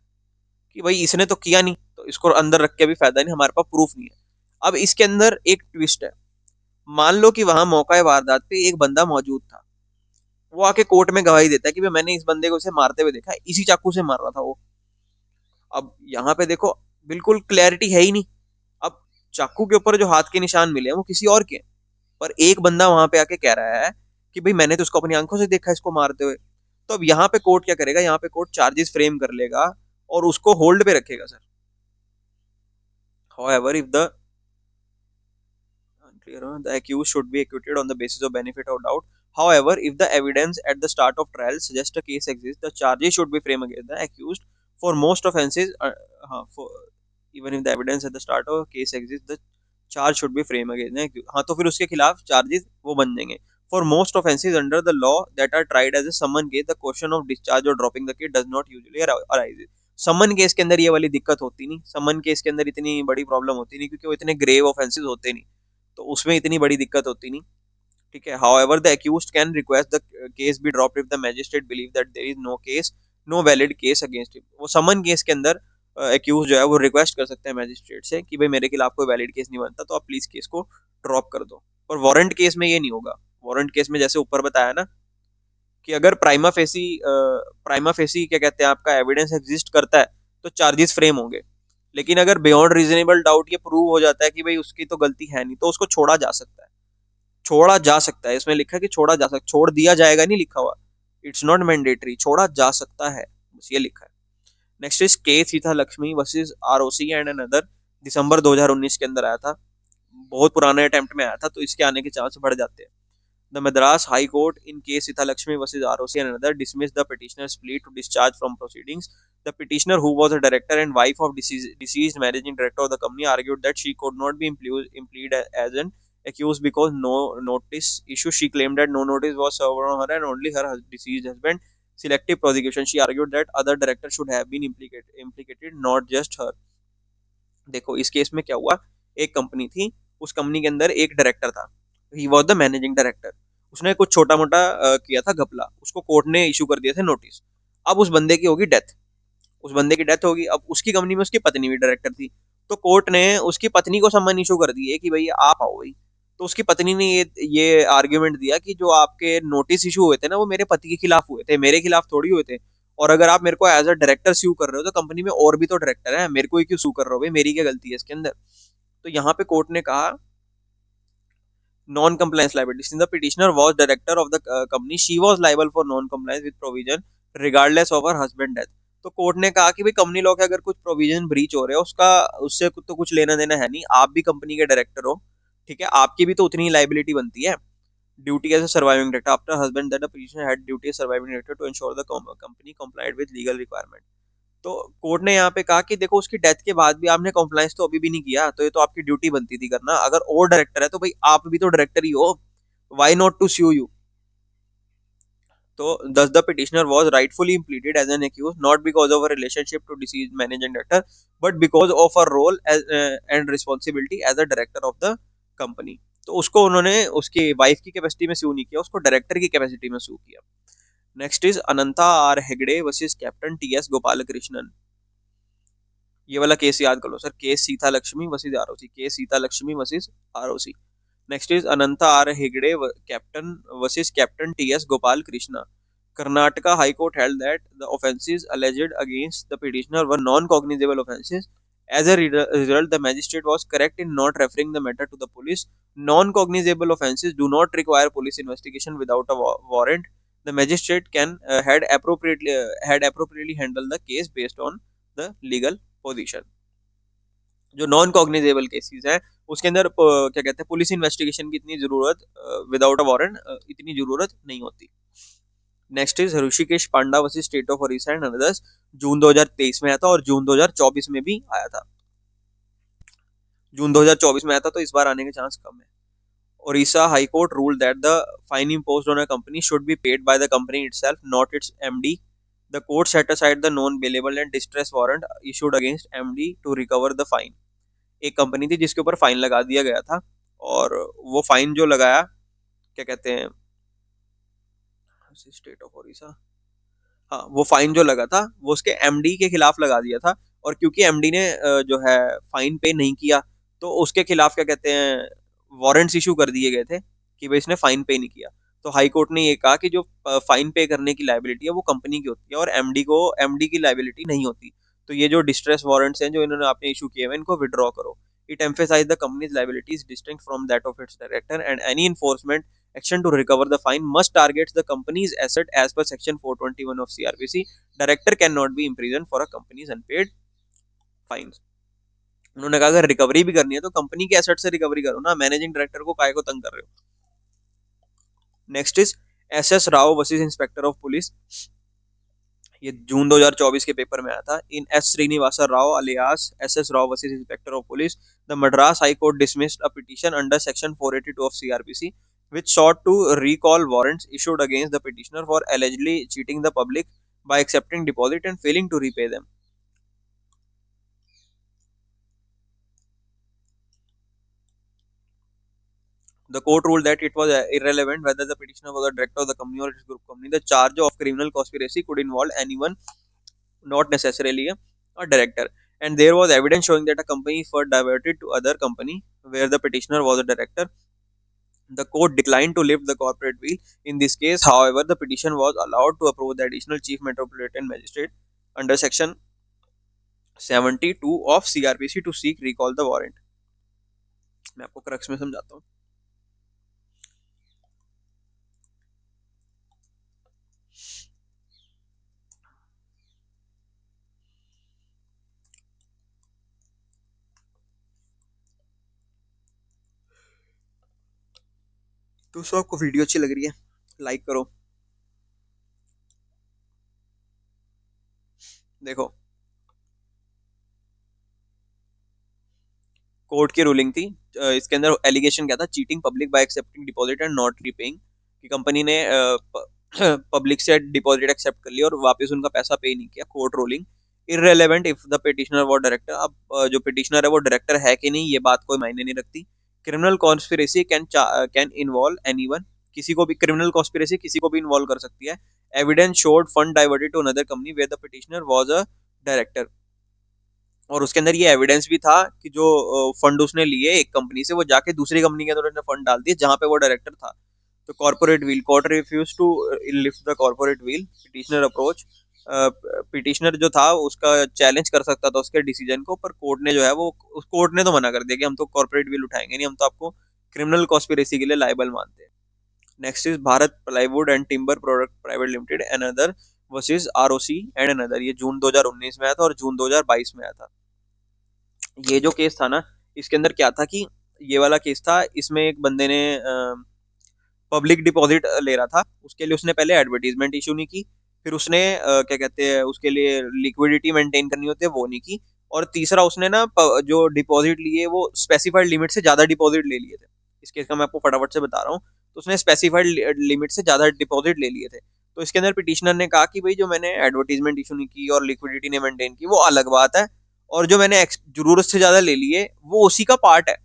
कि भाई इसने तो किया नहीं, तो इसको अंदर रख के भी फायदा नहीं, हमारे पास प्रूफ नहीं है। अब इसके अंदर एक ट्विस्ट है। मान लो कि वहां मौका वारदात पे एक बंदा मौजूद था, वो आके कोर्ट में गवाही देता है कि भाई मैंने इस बंदे को इसे मारते हुए देखा है, इसी चाकू से मार रहा था वो। अब यहाँ पे देखो, बिल्कुल क्लैरिटी है ही नहीं। अब चाकू के ऊपर जो हाथ के निशान मिले हैं वो किसी और के हैं, पर एक बंदा वहां पे आके कह रहा है कि भाई मैंने तो उसको अपनी आंखों से देखा इसको मारते हुए। तो अब यहाँ पे कोर्ट क्या करेगा? यहाँ पे कोर्ट चार्जेस फ्रेम कर लेगा और उसको होल्ड पे रखेगा sir. However, if the unclear, the accused should be acquitted on the basis of benefit of doubt. However, if the evidence at the start of trial suggests a case exists, the charges should be framed against the accused. For most offences, even if the evidence at the start of a case exists, the charge should be framed against the accused. हाँ, तो फिर उसके खिलाफ charges वो बन जाएंगे। For most offences under the law that are tried as a summon case, the question of discharge or dropping the case does not usually arise. Summon case के अंदर ये वाली दिक्कत होती नहीं, समन केस के अंदर इतनी बड़ी प्रॉब्लम होती नहीं, क्योंकि वो इतने ग्रेव ऑफेंसेस होते नहीं, तो उसमें इतनी बड़ी दिक्कत होती नहीं। ठीक है, however the accused can request the case be dropped if the magistrate believe that there is no valid case against him. वो समन केस के अंदर एक्यूज जो है वो रिक्वेस्ट कर सकते हैं मैजिस्ट्रेट से कि भाई मेरे खिलाफ कोई वैलिड केस नहीं बनता, तो आप प्लीज केस को ड्रॉप कर दो। पर वारंट केस में ये नहीं होगा। वारंट केस में जैसे ऊपर बताया ना कि अगर प्राइमा फेसी क्या कहते हैं, आपका एविडेंस एग्जिस्ट करता है तो चार्जेस फ्रेम होंगे। लेकिन अगर बियॉन्ड रीजनेबल डाउट ये प्रूव हो जाता है कि भाई उसकी तो गलती है नहीं, तो उसको छोड़ा जा सकता है। इसमें लिखा है कि छोड़ा जा सकता, छोड़ दिया जाएगा नहीं लिखा हुआ। इट्स नॉट मैंडेटरी, छोड़ा जा सकता है, बस ये लिखा है। Next is K Sita Lakshmi versus ROC and another. दिसंबर 2019 के अंदर आया था, बहुत पुराने अटेम्प्ट में आया था, तो इसके आने के चांस बढ़ जाते हैं। The Madras High Court in case Sithalakshmi versus ROC and another dismissed the petitioner's plea to discharge from proceedings. The petitioner, who was a director and wife of deceased managing director of the company, argued that she could not be employed as an accused because no notice issue. She claimed that no notice was served on her and only her deceased husband. Selective prosecution. She argued that other directors should have been implicated, not just her. देखो, इस case में क्या हुआ, एक company थी, उस company के अंदर एक डायरेक्टर था, he was the managing director. उसने कुछ छोटा मोटा किया था घपला, उसको कोर्ट ने इशू कर दिया था नोटिस। अब उस बंदे की होगी डेथ, उस बंदे की डेथ होगी। अब उसकी कंपनी में उसकी पत्नी भी डायरेक्टर थी, तो कोर्ट ने उसकी पत्नी को सम्मन इशू कर दिए कि भाई आप आओ भाई। तो उसकी पत्नी ने ये आर्ग्यूमेंट दिया कि जो आपके नोटिस इशू हुए थे ना, वो मेरे पति के खिलाफ हुए थे, मेरे खिलाफ थोड़ी हुए थे। और अगर आप मेरे को एज अ डायरेक्टर सू कर रहे हो, तो कंपनी में और भी तो डायरेक्टर है, मेरे को ही क्यों सू कर रहे हो भाई, मेरी क्या गलती है इसके अंदर? तो यहाँ पे कोर्ट ने कहा non-compliance liability. Since the petitioner was director of the company, she was liable for non-compliance with provision regardless of her husband death. तो कोर्ट ने कहा कि भाई कंपनी लॉ के अगर कुछ प्रोविजन ब्रीच हो रहे हो, उसका उससे तो कुछ लेना देना है नहीं, आप भी कंपनी के डायरेक्टर हो, ठीक है, आपकी भी तो उतनी लाइबिलिटी बनती है। Duty as a surviving director after husband that the petitioner had duty as surviving director to ensure the company complied with legal requirement. तो कोर्ट ने यहाँ पे कहा कि देखो, उसकी डेथ के बाद भी आपने कॉम्प्लाइंस तो अभी भी नहीं किया, तो ये तो आपकी ड्यूटी बनती थी करना। अगर और डायरेक्टर है तो भाई आप भी तो डायरेक्टर ही हो, why not to sue you? तो thus the petitioner was rightfully pleaded as an accused, not because of a relationship to deceased managing director, but because of her role and responsibility as a director of the company. तो उसको उन्होंने उसकी wife की capacity में sue नहीं किया, उसको director की कैपेसिटी में sue किया। Next is Ananta R Hegde versus captain T S Gopal Krishnan. ये वाला केस याद कर लो sir, case Sita Lakshmi versus ROC, case Sita Lakshmi versus ROC. Next is Ananta R Hegde captain versus captain TS Gopal Krishna. Karnataka High Court held that the offences alleged against the petitioner were non-cognizable offences. As a result, the magistrate was correct in not referring the matter to the police. Non-cognizable offences do not require police investigation without a warrant. The magistrate can had appropriately handled the case based on the legal position. जो non cognizable cases हैं उसके अंदर क्या कहते हैं police investigation की इतनी जरूरत विदाउट अ वारंट इतनी जरूरत नहीं होती। Next is Rishikesh Panda versus state of Odisha and others. जून 2023 में आया था और जून 2024 में भी आया था। जून 2024 में आया था तो इस बार आने के चांस कम है। Orissa High Court ruled that the fine imposed on a company should be paid by the company itself, not its MD. The court set aside the non-bailable and distress warrant issued against MD to recover the fine. एक company थी जिसके ऊपर fine लगा दिया गया था और वो फाइन जो लगाया क्या कहते हैं स्टेट ऑफ ओडिशा, हाँ वो फाइन जो लगा था वो उसके एमडी के खिलाफ लगा दिया था। और क्योंकि एमडी ने जो है फाइन पे नहीं किया तो उसके खिलाफ क्या कहते हैं वारंट्स इशू कर दिए गए थे कि भाई इसने फाइन पे नहीं किया। तो हाई कोर्ट ने ये कहा कि जो फाइन पे करने की लाइबिलिटी है वो कंपनी की होती है और एमडी की लाइबिलिटी नहीं होती। तो ये जो डिस्ट्रेस वारंट्स हैं जो इन्होंने आपने इशू किए हैं इनको विड्रॉ करो। It emphasize the company's liability is distinct from that of its director and any enforcement action to recover the fine must target the company's asset as per section 421 of CRPC. Director cannot be imprisoned for a company's unpaid fines. उन्होंने कहा अगर recovery भी करनी है तो company के asset से recovery करो ना, मैनेजिंग डायरेक्टर को काय को तंग कर रहे हो। Next is SS Rao versus inspector of police. ये जून 2024 के पेपर में आया था। In S Srinivasa Rao alias SS Rao versus inspector of police, the Madras high court dismissed a petition under section 482 of CrPC which sought to recall warrants issued against the petitioner for allegedly cheating the public by accepting deposit and failing to repay them. The court ruled that it was irrelevant whether the petitioner was a director of the company or its group company. The charge of criminal conspiracy could involve anyone, not necessarily a director. And there was evidence showing that a company was diverted to other company where the petitioner was a director. The court declined to lift the corporate wheel. In this case, however, the petition was allowed to approach the additional chief metropolitan magistrate under section 72 of CRPC to seek recall the warrant. मैं आपको crux में समझाता हूँ। दोस्तों आपको video अच्छी लग रही है लाइक करो। देखो कोर्ट की रूलिंग थी, इसके अंदर एलिगेशन क्या था, cheating public bye accepting deposit and not repaying. कि कंपनी ने पब्लिक से डिपॉजिट एक्सेप्ट कर लिया और वापस उनका पैसा पे नहीं किया। Court ruling irrelevant if the petitioner वो डायरेक्टर। अब जो पिटिशनर है वो डायरेक्टर है कि नहीं ये बात कोई मायने नहीं रखती। Criminal conspiracy can involve anyone. किसी को भी क्रिमिनल कॉन्स्पिरेसी किसी को भी इन्वॉल्व कर सकती है। Evidence showed fund diverted to another company where the petitioner was a director. और उसके अंदर ये एविडेंस भी था कि जो फंड उसने लिए एक कंपनी से वो जाके दूसरी कंपनी के अंदर उसने फंड डाल दिए जहां पे वो डायरेक्टर था। तो corporate veil, court refuse to lift the corporate veil petitioner approach. Petitioner जो था उसका चैलेंज कर सकता था उसके डिसीजन को, पर कोर्ट ने जो है वो उस कोर्ट ने तो मना कर दिया कि हम तो कॉर्पोरेट व्हील उठाएंगे नहीं, हम तो आपको क्रिमिनल कॉन्स्पिरेसी के लिए लाइबल मानते हैं। Next is Bharat plywood and timber product private limited and other versus ROC and another. ये जून 2019 में आया था और जून 2022 में आया था। ये जो केस था ना इसके अंदर क्या था कि ये वाला केस था, इसमें एक बंदे ने पब्लिक डिपॉजिट ले रहा था, उसके लिए उसने पहले एडवर्टीजमेंट इशू नहीं की, फिर उसने क्या कहते हैं उसके लिए लिक्विडिटी मेंटेन करनी होती है वो नहीं की, और तीसरा उसने ना जो डिपॉजिट लिए वो स्पेसिफाइड लिमिट से ज्यादा डिपॉजिट ले लिए थे। इस केस का मैं आपको फटाफट से बता रहा हूँ। तो उसने स्पेसिफाइड लिमिट से ज्यादा डिपॉजिट ले लिए थे। तो इसके अंदर पिटिशनर ने कहा कि भाई जो मैंने एडवर्टीजमेंट इशू नहीं की और लिक्विडिटी ने मेंटेन की वो अलग बात है, और जो मैंने जरूरत से ज्यादा ले लिए वो उसी का पार्ट है।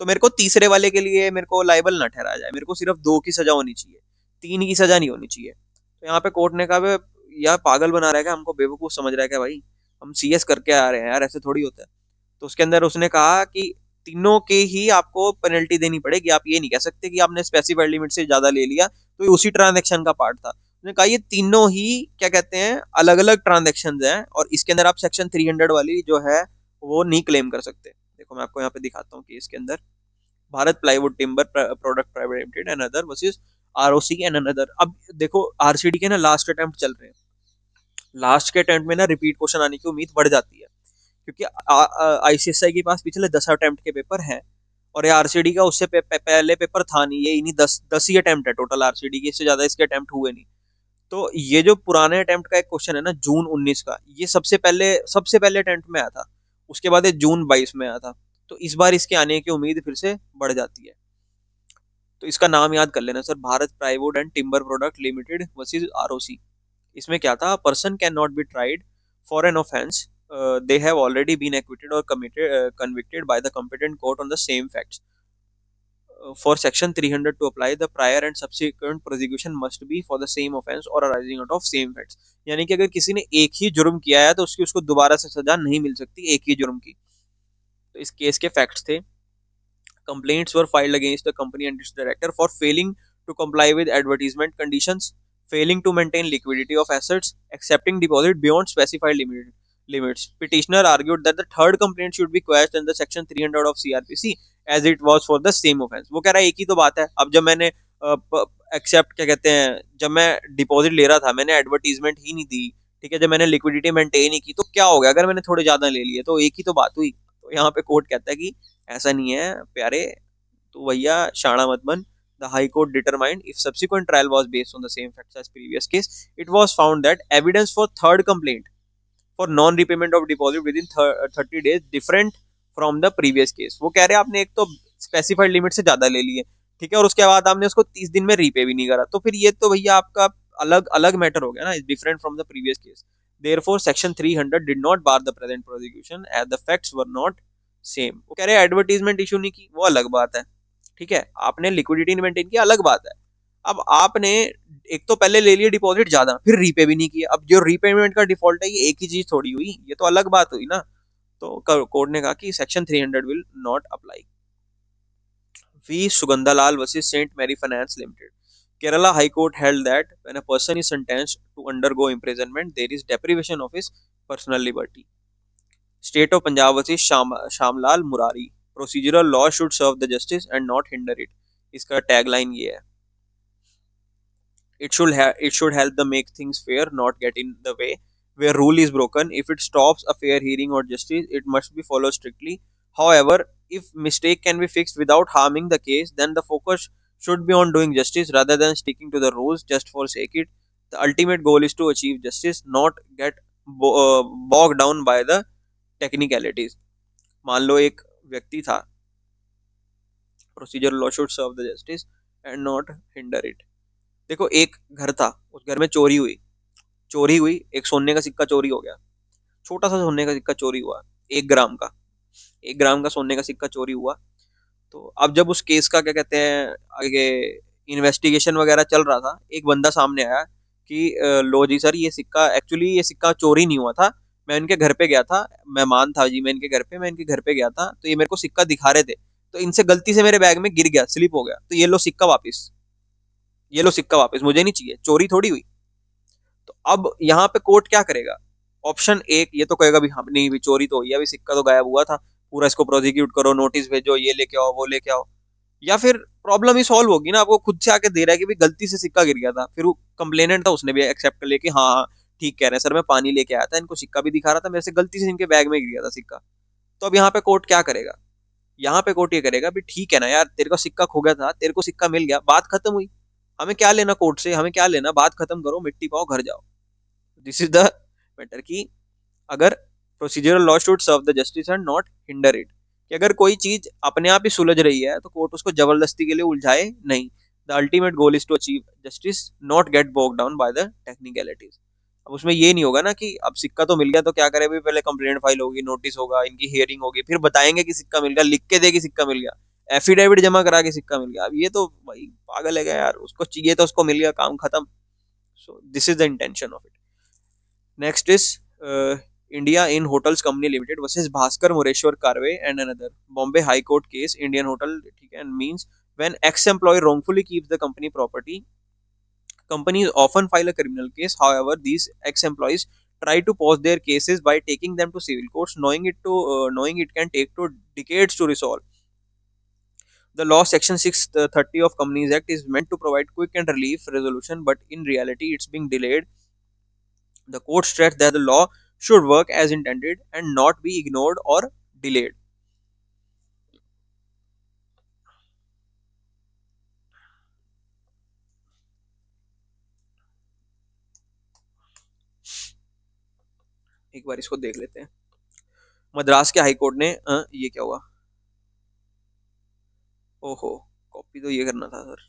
तो मेरे को तीसरे वाले के लिए मेरे को लाइबल ना ठहराया जाए, मेरे को सिर्फ 2 की सजा होनी चाहिए, 3 की सजा नहीं होनी चाहिए। तो यहाँ पे कोर्ट ने कहा यार पागल बना रहा है क्या, हमको बेवकूफ समझ रहा है क्या भाई। हम CS करके आ रहे हैं यार, ऐसे थोड़ी होता है। तो उसके अंदर उसने कहा कि तीनों के ही आपको पेनल्टी देनी पड़ेगी, आप ये नहीं कह सकते कि आपने स्पेसिफाइड लिमिट से ज्यादा ले लिया तो ये उसी ट्रांजेक्शन का पार्ट था। उसने कहा ये तीनों ही क्या कहते हैं, अलग अलग ट्रांजेक्शन हैं, और इसके अंदर आप सेक्शन 300 वाली जो है वो नहीं क्लेम कर सकते। देखो मैं आपको यहाँ पे दिखाता हूँ कि इसके अंदर Bharat plywood timber product private limited and other versus ROC and another. अब देखो RCD के ना लास्ट अटेम्प्ट चल रहे हैं, लास्ट के अटेम्प्ट में ना रिपीट क्वेश्चन आने की उम्मीद बढ़ जाती है, क्योंकि ICSI के पास पिछले 10 अटेम्प्ट के पेपर हैं, और ये RCD का उससे पहले पेपर था नहीं, ये इन्हीं 10 ही अटेम्प्ट है टोटल RCD के, इससे ज्यादा इसके अटेम्प्ट हुए नहीं। तो ये जो पुराने अटेम्प्ट का एक क्वेश्चन है ना जून 19 का, ये सबसे पहले अटेम्प्ट में आया था, उसके बाद ये जून 22 में आया था। तो इस बार इसके आने की उम्मीद फिर से बढ़ जाती है। तो इसका नाम याद कर लेना sir, Bharat plywood and timber product limited versus ROC। इसमें क्या था, person can not be tried for an offence they have already been acquitted or convicted by the competent court on the same facts. For section 300 to apply, the prior and subsequent prosecution must be for the same offense or arising out of same facts. यानी कि अगर किसी ने एक ही जुर्म किया है तो उसकी उसको दोबारा से सजा नहीं मिल सकती एक ही जुर्म की। तो इस केस के फैक्ट्स थे, complaints were filed against the company and its director for failing to comply with advertisement conditions, failing to maintain liquidity of assets, accepting deposit beyond specified limits. Petitioner argued that the third complaint should be quashed under section 300 of CRPC as it was for the same offense. वो कह रहा है एक ही तो बात है, अब जब मैंने एक्सेप्ट क्या कहते हैं, जब मैं डिपॉजिट ले रहा था मैंने एडवर्टीजमेंट ही नहीं दी, ठीक है, जब मैंने लिक्विडिटी मेंटेन ही की तो क्या हो गया, अगर मैंने थोड़े ज्यादा ले लिए तो एक ही तो बात हुई। तो यहाँ पे कोर्ट कहता है कि ऐसा नहीं है प्यारे, तो भैया शाणा मत बन। The High Court determined if subsequent trial was based on the same facts as previous case, it was found that evidence for third complaint for non-repayment of deposit within 30 days different from the previous case। वो कह रहे हैं आपने एक तो specified limit से ज्यादा ले लिए, ठीक है, और उसके बाद आपने उसको 30 दिन में रीपे भी नहीं करा, तो फिर ये तो भैया आपका अलग अलग मैटर हो गया ना, different from the previous case. Therefore, section 300 did not bar the present prosecution as the facts were not same। वो कह रहे हैं एडवर्टीजमेंट इशू नहीं की वो अलग बात है, ठीक है, आपने लिक्विडिटी मेंटेन किया अलग बात है। अब आपने एक तो पहले ले लिए डिपॉजिट ज्यादा, फिर रीपे भी नहीं किया, अब जो रीपेमेंट का डिफॉल्ट है ये एक ही चीज थोड़ी हुई, ये तो अलग बात हुई ना। तो कोर्ट ने कहा कि section 300 will not apply. V Sugandhalal versus Saint Mary finance limited. Kerala High Court held that when a person is sentenced to undergo imprisonment, there is deprivation of his personal liberty. State of Punjab versus Shamlal Murari। Procedural law should serve the justice and not hinder it। इसका tagline ये है, it should help the make things fair, not get in the way. Where rule is broken, if it stops a fair hearing or justice, it must be followed strictly. However, if mistake can be fixed without harming the case, then the focus should be on doing justice rather than sticking to the rules just for sake it. The ultimate goal is to achieve justice, not get bogged down by the technicalities। मान लो एक व्यक्ति था, procedure law should serve the justice and not hinder it. देखो एक घर था, उस घर में चोरी हुई, एक सोने का सिक्का चोरी हो गया, छोटा सा सोने का सिक्का चोरी हुआ, 1 ग्राम का, 1 ग्राम का सोने का सिक्का चोरी हुआ। तो अब जब उस केस का क्या कहते हैं आगे इन्वेस्टिगेशन वगैरह चल रहा था, एक बंदा सामने आया कि लो जी सर ये सिक्का एक्चुअली ये सिक्का चोरी नहीं हुआ था, मैं इनके घर पे गया था, मेहमान था जी, मैं इनके घर पे गया था, तो ये मेरे को सिक्का दिखा रहे थे, तो इनसे गलती से मेरे बैग में गिर गया, स्लिप हो गया, तो ये लो सिक्का वापिस, ये लो सिक्का वापस, मुझे नहीं चाहिए, चोरी थोड़ी हुई। तो अब यहाँ पे कोर्ट क्या करेगा, ऑप्शन एक ये तो कहेगा भी हाँ नहीं भी चोरी तो हुई है, अभी सिक्का तो गायब हुआ था, पूरा इसको प्रोसिक्यूट करो, नोटिस भेजो, ये लेके आओ वो लेके आओ। या फिर प्रॉब्लम ही सॉल्व होगी ना, आपको खुद से आके दे रहा है कि भी गलती से सिक्का गिर गया था, फिर वो कंप्लेनेंट था उसने भी एक्सेप्ट कर लिया कि हाँ हाँ ठीक कह रहे हैं सर, मैं पानी लेके आया था, इनको सिक्का भी दिखा रहा था, मेरे से गलती से इनके बैग में गिर गया था सिक्का। तो अब यहाँ पे कोर्ट क्या करेगा, यहाँ पे कोर्ट ये करेगा भी ठीक है ना यार, तेरे को सिक्का खो गया था, तेरे को सिक्का मिल गया, बात खत्म हुई, हमें क्या लेना कोर्ट से, हमें क्या लेना, बात खत्म करो, मिट्टी पाओ, घर जाओ। दिस इज द मैटर की अगर procedural law should serve the justice and not hinder it, कि अगर कोई चीज अपने आप ही सुलझ रही है तो कोर्ट उसको जबरदस्ती के लिए उलझाए नहीं। The ultimate goal is to achieve justice, not get bog down by the technicalities. अब उसमें ये नहीं होगा ना कि अब सिक्का तो मिल गया तो क्या करे, भी पहले कंप्लेंट फाइल होगी, नोटिस होगा, इनकी हियरिंग होगी, फिर बताएंगे कि सिक्का मिल गया, लिख के दे कि सिक्का मिल गया, एफिडेविट जमा करा के सिक्का मिल गया। अब ये तो भाई पागल है क्या यार, उसको चाहिए तो उसको मिल गया, काम खत्म। So this is the intention of it. Next is India in Hotels Company Limited versus Bhaskar Moreshwar Karve and another. Bombay High Court case, Indian Hotel, and means when ex-employee wrongfully keeps the company property, companies often file a criminal case. However, these ex-employees try to pause their cases by taking them to civil courts, knowing it can take to decades to resolve. The law section 630 of Companies Act is meant to provide quick and relief resolution, but in reality it's being delayed. The court stressed that the law should work as intended and not be ignored or delayed. एक बार इसको देख लेते हैं। मद्रास के high court ने ये क्या हुआ? ओहो, कॉपी तो ये करना था सर।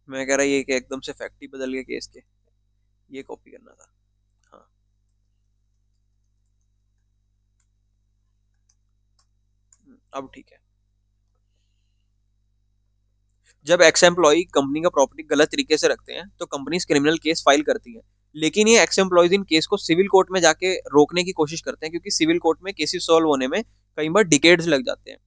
मैं कह रहा ये कि एकदम से फैक्ट ही बदल गए केस के। ये कॉपी करना था। हाँ, अब ठीक है। जब एक्स एम्प्लॉय कंपनी का प्रॉपर्टी गलत तरीके से रखते हैं तो कंपनीज क्रिमिनल केस फाइल करती है, लेकिन ये एक्स एम्प्लॉयज इन केस को सिविल कोर्ट में जाके रोकने की कोशिश करते हैं, क्योंकि सिविल कोर्ट में केसेस सॉल्व होने में कई बार डिकेड्स लग जाते हैं।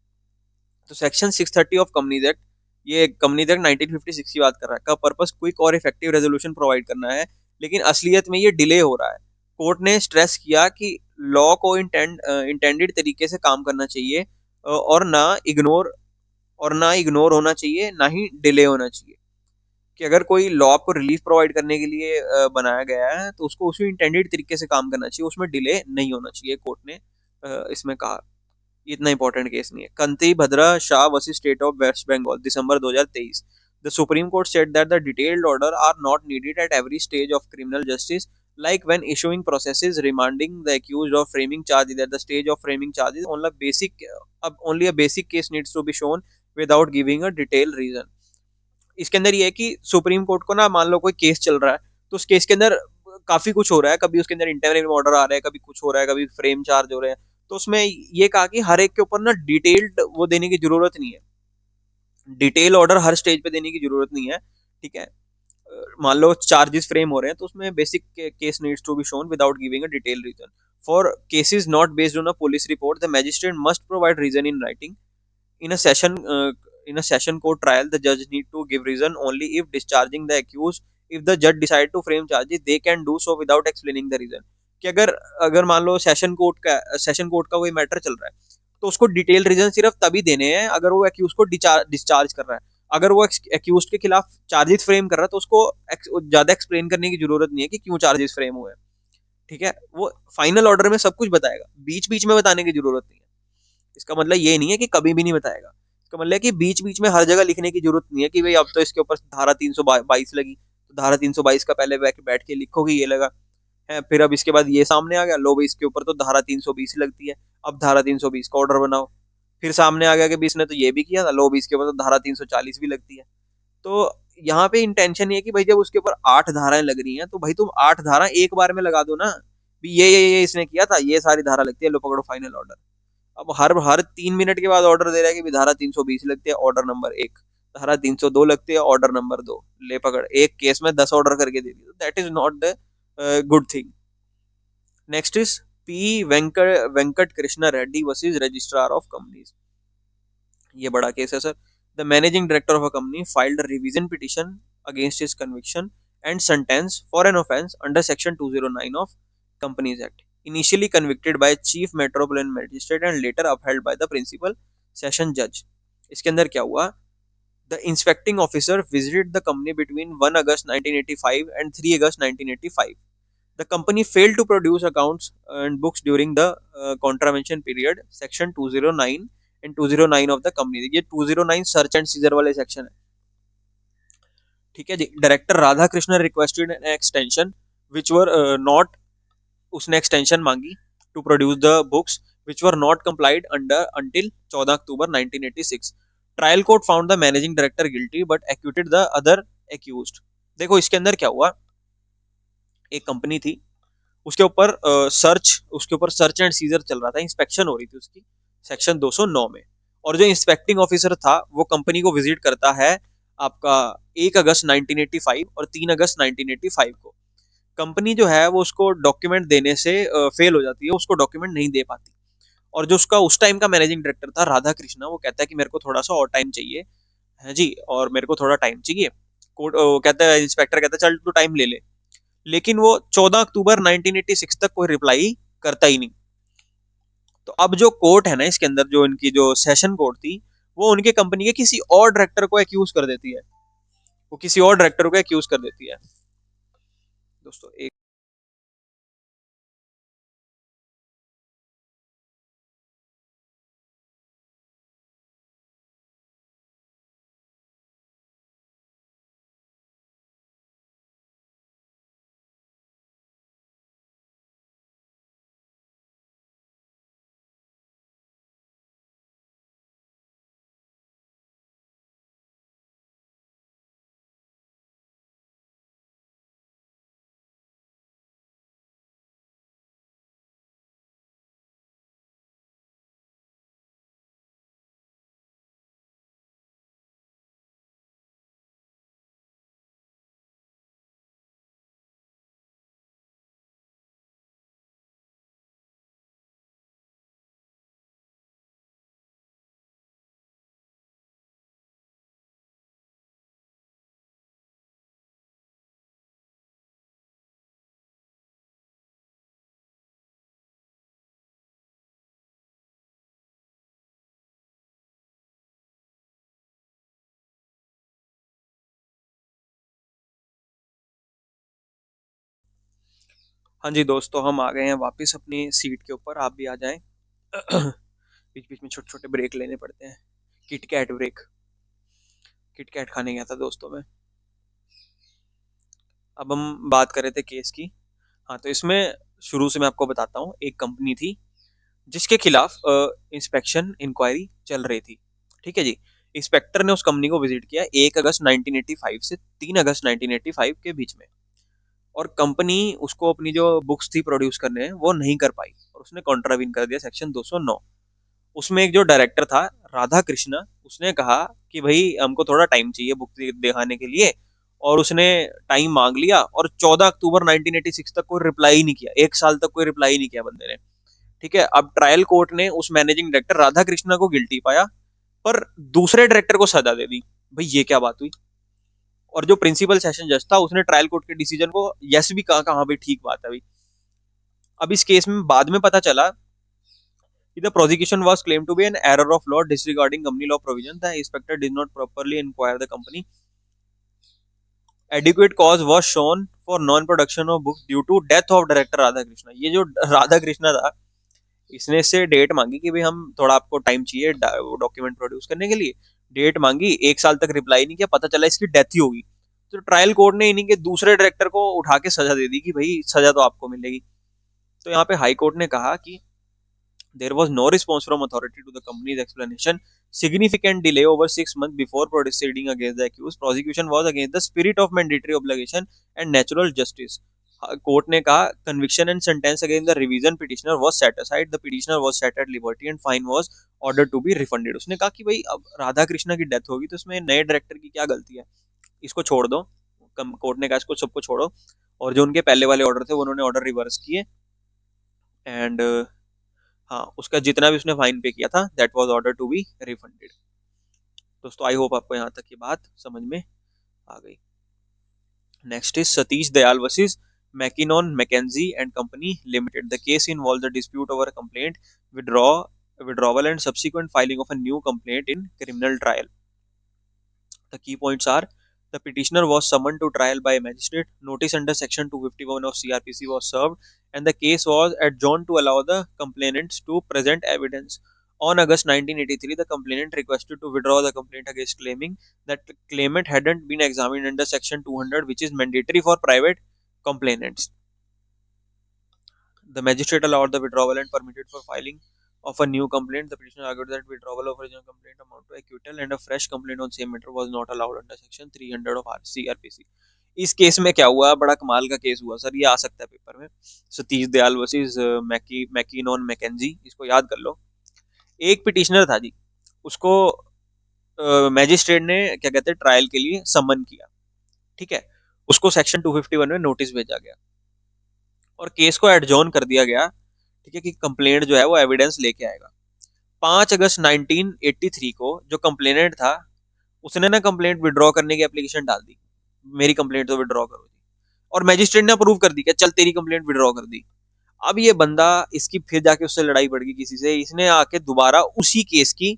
तो सेक्शन 630 ऑफ कंपनीज एक्ट, ये कंपनीज एक्ट 1956 की बात कर रहा है, का पर्पस क्विक और इफेक्टिव रेजोल्यूशन प्रोवाइड करना है, लेकिन असलियत में ये डिले हो रहा है। कोर्ट ने स्ट्रेस किया कि लॉ को इंटेंडेड तरीके से काम करना चाहिए, और ना इग्नोर होना चाहिए, ना ही डिले होना चाहिए। कि अगर कोई लॉ आपको रिलीफ प्रोवाइड करने के लिए बनाया गया है तो उसको उसी इंटेंडेड तरीके से काम करना चाहिए, उसमें डिले नहीं होना चाहिए, कोर्ट ने इसमें कहा। इतना इंपॉर्टेंट केस नहीं है। Kanti Bhadra Shah versus state of West Bengal, दिसंबर 2023। The Supreme Court said that the detailed order are not needed at every stage of criminal justice, like when issuing processes, remanding the accused of framing charges at the stage of framing charges. Only a basic case needs to be shown without giving a detailed reason. इसके अंदर ये है कि supreme court को ना, मान लो कोई case चल रहा है, तो उस केस के अंदर काफी कुछ हो रहा है, कभी उसके अंदर इंटरनल ऑर्डर आ रहा है, कभी कुछ हो रहा है, कभी फ्रेम चार्ज हो रहे हैं, तो उसमें ये कहा कि हर एक के ऊपर ना डिटेल्ड वो देने की जरूरत नहीं है, डिटेल ऑर्डर हर स्टेज पे देने की जरूरत नहीं है। ठीक है, मान लो चार्जेस फ्रेम हो रहे हैं तो उसमें basic case needs to be shown without giving a detail reason. For cases not based on a police report, the magistrate must provide reason in writing. In a session in a session court trial, the judge need to give reason only if discharging the accused. If the judge decide to frame charges, they can do so without explaining the reason. कि अगर अगर मान लो session court का कोई matter चल रहा है, तो उसको डिटेल रीजन सिर्फ तभी देने हैं अगर वो एक्यूज को डिस्चार्ज कर रहा है। अगर वो एक्यूज के खिलाफ चार्जेस फ्रेम कर रहा है तो उसको ज्यादा एक्सप्लेन करने की जरूरत नहीं है कि क्यों चार्जेस फ्रेम हुए हैं। ठीक है, वो फाइनल ऑर्डर में सब कुछ बताएगा, बीच बीच में बताने की जरूरत नहीं है। इसका मतलब ये नहीं है कि कभी भी नहीं बताएगा, इसका मतलब है कि बीच बीच में हर जगह लिखने की जरूरत नहीं है कि भाई अब तो इसके ऊपर धारा 322 लगी, तो धारा 322 का पहले बैठ के लिखो कि ये लगा है, फिर अब इसके बाद ये सामने आ गया, लो भाई इसके ऊपर तो धारा 320 लगती है, अब धारा 320 का ऑर्डर बनाओ। फिर सामने आ गया कि इसने तो ये भी किया था, लो भाई इसके ऊपर तो धारा 340 भी लगती है। तो यहाँ पे इंटेंशन ये है कि भाई जब उसके ऊपर 8 धाराएं लग रही हैं तो भाई तुम 8 धारा एक बार में लगा दो ना, भी ये इसने किया था, ये सारी धारा लगती है, लो पकड़ो फाइनल ऑर्डर। अब हर हर 3 मिनट के बाद ऑर्डर दे रहा है कि धारा 320 लगती है, ऑर्डर नंबर 1, धारा 302 लगती है, ऑर्डर नंबर 2, ले पकड़, एक केस में 10 ऑर्डर करके दे दी, that is not the good thing. Next is P Venkat Krishna Reddy versus registrar of companies. ये बड़ा केस है sir. The managing director of a company filed a revision petition against his conviction and sentence for an offence under section 209 of companies act, initially convicted by chief metropolitan magistrate and later upheld by the principal session judge। इसके अंदर क्या हुआ? The inspecting officer visited the company between 1 August 1985 and 3 August 1985। The company failed to produce accounts and books during the contravention period, section 209 and 209 of the company। ये 209 search and seizure वाले सेक्शन है। ठीक है जी। Director Radha Krishna requested an extension which were not, उसने extension मांगी to produce the books which were not complied under until 14 अक्टूबर 1986। Trial court found the managing director guilty but acquitted the other accused. देखो इसके अंदर क्या हुआ, एक कंपनी थी, उसके ऊपर सर्च एंड सीजर चल रहा था, इंस्पेक्शन हो रही थी उसकी, सेक्शन 209 में। और जो इंस्पेक्टिंग ऑफिसर था वो कंपनी को विजिट करता है आपका 1 अगस्त 1985 और 3 अगस्त 1985 को। कंपनी जो है वो उसको डॉक्यूमेंट देने से फेल हो जाती है, उसको डॉक्यूमेंट नहीं दे पाती। और जो उसका उस टाइम का मैनेजिंग डायरेक्टर था राधा कृष्णा, वो कहता है कि मेरे को थोड़ा सा और टाइम चाहिए है जी, और मेरे को थोड़ा टाइम चाहिए। कोर्ट वो कहता है, इंस्पेक्टर कहता है चल तू टाइम ले ले। लेकिन वो 14 अक्टूबर 1986 तक कोई रिप्लाई करता ही नहीं। तो अब जो कोर्ट है ना, इसके अंदर जो इनकी जो सेशन कोर्ट थी, वो उनके कंपनी के किसी और डायरेक्टर को एक्यूज कर देती है। वो किसी और डायरेक्टर को एक्यूज कर देती है। दोस्तों एक, हाँ जी दोस्तों, हम आ गए हैं वापस अपनी सीट के ऊपर, आप भी आ जाएं। बीच बीच में छोटे छोटे ब्रेक लेने पड़ते हैं। KitKat break. किटकैट खाने गया था दोस्तों में। अब हम बात कर रहे थे केस की। हाँ, तो इसमें शुरू से मैं आपको बताता हूँ। एक कंपनी थी जिसके खिलाफ इंस्पेक्शन इंक्वायरी चल रही थी। ठीक है जी। इंस्पेक्टर ने उस कंपनी को विजिट किया 1 अगस्त 1985 से 3 अगस्त 1985 के बीच में। और कंपनी उसको अपनी जो बुक्स थी प्रोड्यूस करने, वो नहीं कर पाई, और उसने कॉन्ट्रावीन कर दिया सेक्शन 209। उसमें एक जो डायरेक्टर था राधा कृष्णा, उसने कहा कि भाई हमको थोड़ा टाइम चाहिए बुक दिखाने के लिए। और उसने टाइम मांग लिया, और 14 अक्टूबर 1986 तक कोई रिप्लाई नहीं किया, 1 साल तक कोई रिप्लाई नहीं किया बंदे ने। ठीक है, अब ट्रायल कोर्ट ने उस मैनेजिंग डायरेक्टर राधा कृष्णा को गिल्टी पाया, पर दूसरे डायरेक्टर को सजा दे दी। भाई ये क्या बात हुई। और जो प्रिंसिपल सेशन जज था, उसने ट्रायल कोर्ट के डिसीजन को यस भी कहा, कहा भाई ठीक बात है भाई। अब इस केस में बाद में पता चला कि the prosecution was claimed to be an error of law disregarding company law provision. The inspector did not properly inquire the company. Adequate cause was shown for non-production of books due to death of director Radha Krishna. ये जो राधा कृष्णा था, इसने से date मांगी कि भाई हम थोड़ा आपको टाइम चाहिए डॉक्यूमेंट प्रोड्यूस करने के लिए। डेट मांगी, 1 साल तक रिप्लाई नहीं किया, पता चला इसकी डेथ ही होगी। तो ट्रायल कोर्ट ने इन्हीं के दूसरे डायरेक्टर को उठा के सजा दे दी कि भाई सजा तो आपको मिलेगी। तो यहाँ पे हाई कोर्ट ने कहा कि there was no response from authority to the company's explanation. Significant delay over 6 months before proceeding against the accused. Prosecution was against the spirit of mandatory obligation and natural justice. Court ने कहा conviction and sentence against the revision petitioner was set aside. The petitioner was set at liberty and fine was ordered to be refunded. उसने कहा कि भाई अब राधा कृष्णा की death होगी, तो इसमें नए डायरेक्टर की क्या गलती है, इसको छोड़ दो। कोर्ट ने कहा इसको सबको छोड़ो। और जो उनके पहले वाले ऑर्डर थे, वो उन्होंने ऑर्डर रिवर्स किए। एंड हाँ, उसका जितना भी उसने फाइन पे किया था, that was order to be refunded. दोस्तों आई होप आपको यहाँ तक की बात समझ में आ गई। Next is Satish Dayal versus Mackinnon Mackenzie and company limited. The case involve the dispute over complaint withdraw withdrawal and subsequent filing of a new complaint in criminal trial. The key points are: the petitioner was summoned to trial by a magistrate, notice under section 251 of CRPC was served, and the case was adjourned to allow the complainants to present evidence. On August 1983, the complainant requested to withdraw the complaint against, claiming that the claimant hadn't been examined under section 200, which is mandatory for private complainants. The magistrate allowed the withdrawal and permitted for filing of a new complaint. The petitioner argued that withdrawal of original complaint amount to acquittal and a fresh complaint on same matter was not allowed under section 300 of CRPC. इस case में क्या हुआ, बड़ा कमाल का case हुआ sir, ये आ सकता है पेपर में। सतीश दयाल वर्सेस मैकिनॉन मैकेजी, इसको याद कर लो। एक पिटिशनर था जी, उसको मैजिस्ट्रेट ने क्या कहते हैं ट्रायल के लिए समन किया। ठीक है, उसको सेक्शन 251 में नोटिस भेजा गया। और केस को एडजॉर्न कर दिया गया, ठीक है, कि कंप्लेंट जो है वो एविडेंस लेके आएगा। 5 अगस्त 1983 को जो कंप्लेनेंट था उसने ना कंप्लेंट विड्रॉ करने की एप्लीकेशन डाल दी, मेरी कंप्लेंट तो विड्रॉ करो जी, और मैजिस्ट्रेट ने अप्रूव कर दी कि चल तेरी कंप्लेंट विड्रॉ कर दी। अब ये बंदा, इसकी फिर जाके उससे लड़ाई बढ़ गई किसी से, इसने आके दोबारा उसी केस की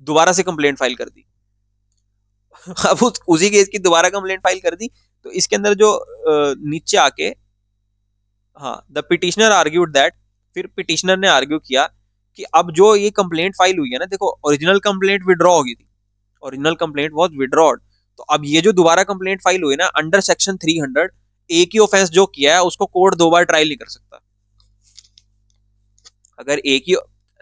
दोबारा से कंप्लेंट फाइल कर दी। अब उसी केस की दोबारा कंप्लेंट फाइल कर दी। तो इसके अंदर जो नीचे आके, हाँ, द पिटिशनर आर्ग्यूड दैट, फिर पिटिशनर ने आर्ग्यू किया कि अब जो ये कंप्लेंट फाइल हुई है ना, देखो ओरिजिनल कंप्लेंट विड्रॉ हो गई थी, ओरिजिनल कंप्लेंट वाज विड्रॉड, तो अब ये जो दोबारा कंप्लेंट फाइल हुई ना अंडर सेक्शन 300, एक ही ऑफेंस जो किया है उसको कोर्ट दो बार ट्रायल नहीं कर सकता। अगर एक ही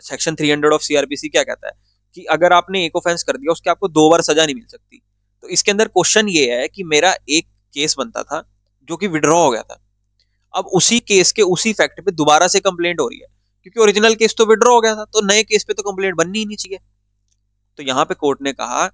सेक्शन 300 ऑफ सीआरपीसी क्या कहता है कि अगर आपने एक ऑफेंस कर दिया उसके आपको दो बार सजा नहीं मिल सकती। तो इसके अंदर क्वेश्चन ये है कि मेरा एक केस बनता था जो कि विड्रॉ हो गया था, अब उसी केस के उसी फैक्ट पे दोबारा से कंप्लेंट हो रही है, क्योंकि ओरिजिनल केस तो विड्रॉ हो गया था, तो नए केस पे तो कंप्लेंट बननी ही नहीं चाहिए। तो यहाँ पे कोर्ट ने कहा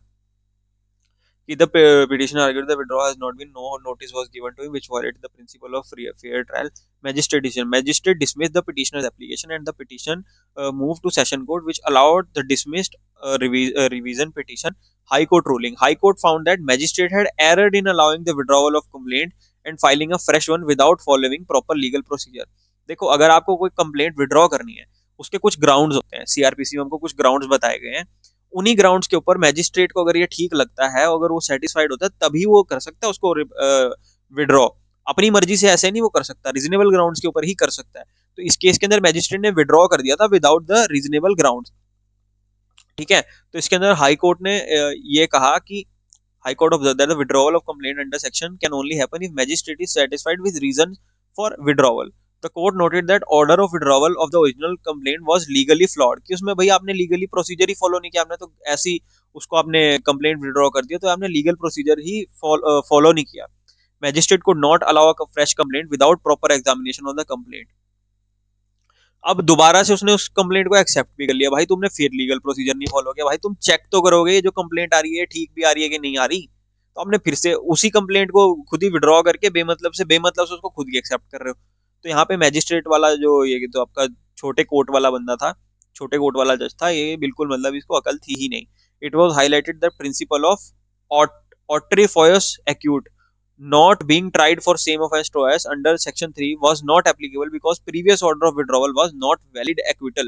the petitioner argued the withdrawal has not been, no notice was given to him, which violated the principle of fair trial. Magistrate decision. Magistrate dismissed the petitioner's application, and the petition moved to session court, which allowed the dismissed revision petition. High Court ruling. High Court found that magistrate had erred in allowing the withdrawal of complaint and filing a fresh one without following proper legal procedure. देखो, अगर आपको कोई complaint withdraw करनी है उसके कुछ grounds होते हैं, सीआरपीसी में हमको कुछ ग्राउंड्स बताए गए हैं, उन्हीं ग्राउंड्स के ऊपर मैजिस्ट्रेट को अगर ये ठीक लगता है, अगर वो सेटिस्फाइड होता है, तभी वो कर सकता है उसको विड्रॉ। अपनी मर्जी से ऐसे नहीं वो कर सकता, रीजनेबल ग्राउंड्स के ऊपर ही कर सकता है। तो इस केस के अंदर मैजिस्ट्रेट ने विड्रॉ कर दिया था विदाउट द रीजनेबल ग्राउंड्स, ठीक है। तो इसके अंदर हाई कोर्ट ने ये कहा कि high court observe that the withdrawal of complaint under section can only happen if magistrate is satisfied with reason for withdrawal. The court noted that order of withdrawal of the original complaint was legally flawed, कि उसमें भाई आपने legally procedure ही follow नहीं किया, आपने तो ऐसी उसको आपने कंप्लेंट विड्रॉ कर दिया, तो आपने लीगल प्रोसीजर ही फॉलो नहीं किया। Magistrate could not allow a fresh complaint without proper examination of the complaint. अब दोबारा से उसने उस कंप्लेंट को एक्सेप्ट भी कर लिया, भाई तुमने फिर लीगल प्रोसीजर नहीं फॉलो किया, भाई तुम चेक तो करोगे ये जो कंप्लेंट आ रही है ठीक भी आ रही है कि नहीं आ रही। तो आपने फिर से उसी कंप्लेंट को खुद ही विड्रॉ करके बेमतलब से उसको खुद ही एक्सेप्ट कर रहे हो। तो यहाँ पे मैजिस्ट्रेट वाला जो ये तो आपका छोटे कोर्ट वाला बंदा था, छोटे कोर्ट वाला जज था, ये बिल्कुल मतलब इसको अकल थी ही नहीं। It was highlighted the principle of autrefois acquit not being tried for same offense twice under section 3 was not applicable because previous order of withdrawal was not valid acquittal।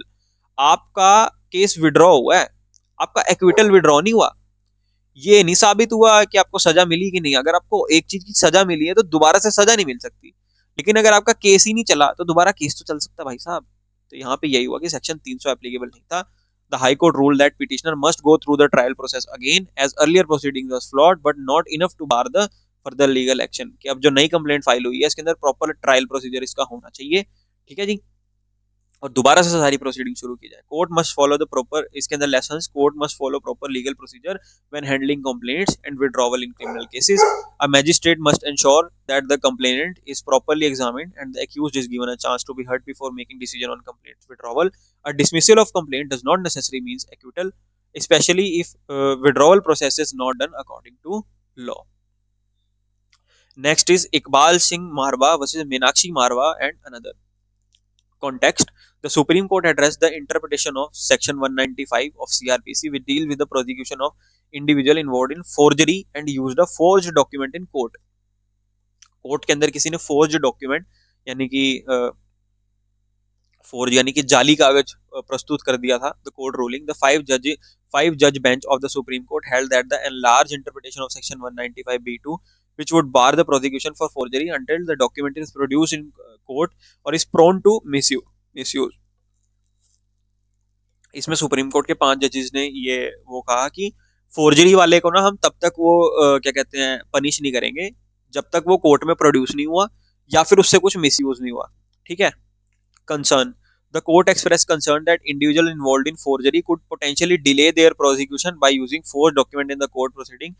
आपका केस विड्रॉ हुआ है, आपका acquittal withdraw नहीं हुआ, ये नहीं साबित हुआ कि आपको सजा मिली कि नहीं। अगर आपको एक चीज की सजा मिली है तो दोबारा से सजा नहीं मिल सकती, लेकिन अगर आपका केस ही नहीं चला तो दोबारा केस तो चल सकता भाई साहब। तो यहाँ पे यही हुआ कि सेक्शन 300 एप्लीकेबल नहीं था। The High Court ruled that petitioner must go through the trial process again as earlier proceedings was flawed but not enough to bar the further legal action। कि अब जो नई कंप्लेंट फाइल हुई है इसके अंदर प्रॉपर ट्रायल प्रोसीजर इसका होना चाहिए, ठीक है जी, और दोबारा से सारी प्रोसीडिंग शुरू की जाए। Court must follow the proper, इसके अंदर lessons, court must follow proper legal procedure when handling complaints and withdrawal in criminal cases. A magistrate must ensure that the complainant is properly examined and the accused is given a chance to be heard before making decision on complaint withdrawal. A dismissal of complaint does not necessary means acquittal, especially if withdrawal process is not done according to law। Next is Iqbal Singh Marwa versus Meenakshi Marwa and another context. The Supreme Court addressed the interpretation of Section 195 of CRPC, which deal with the prosecution of individual involved in forgery and used a forged document in court। Court के अंदर किसी ने forge document यानी कि forge यानी कि जाली कागज प्रस्तुत कर दिया था। The court ruling the five judge bench of the Supreme Court held that the enlarged interpretation of Section 195(b)(2), which would bar the prosecution for forgery until the document is produced in court or is prone to misuse। इसमें supreme court के 5 जजेस ने ये वो कहा कि forgery वाले को ना हम तब तक वो क्या कहते हैं पनिश नहीं करेंगे जब तक वो कोर्ट में प्रोड्यूस नहीं हुआ या फिर उससे कुछ मिसयूज नहीं हुआ, ठीक है। concern. The court expressed concern that individuals involved in forgery could potentially delay their prosecution by using forged document in the court proceeding.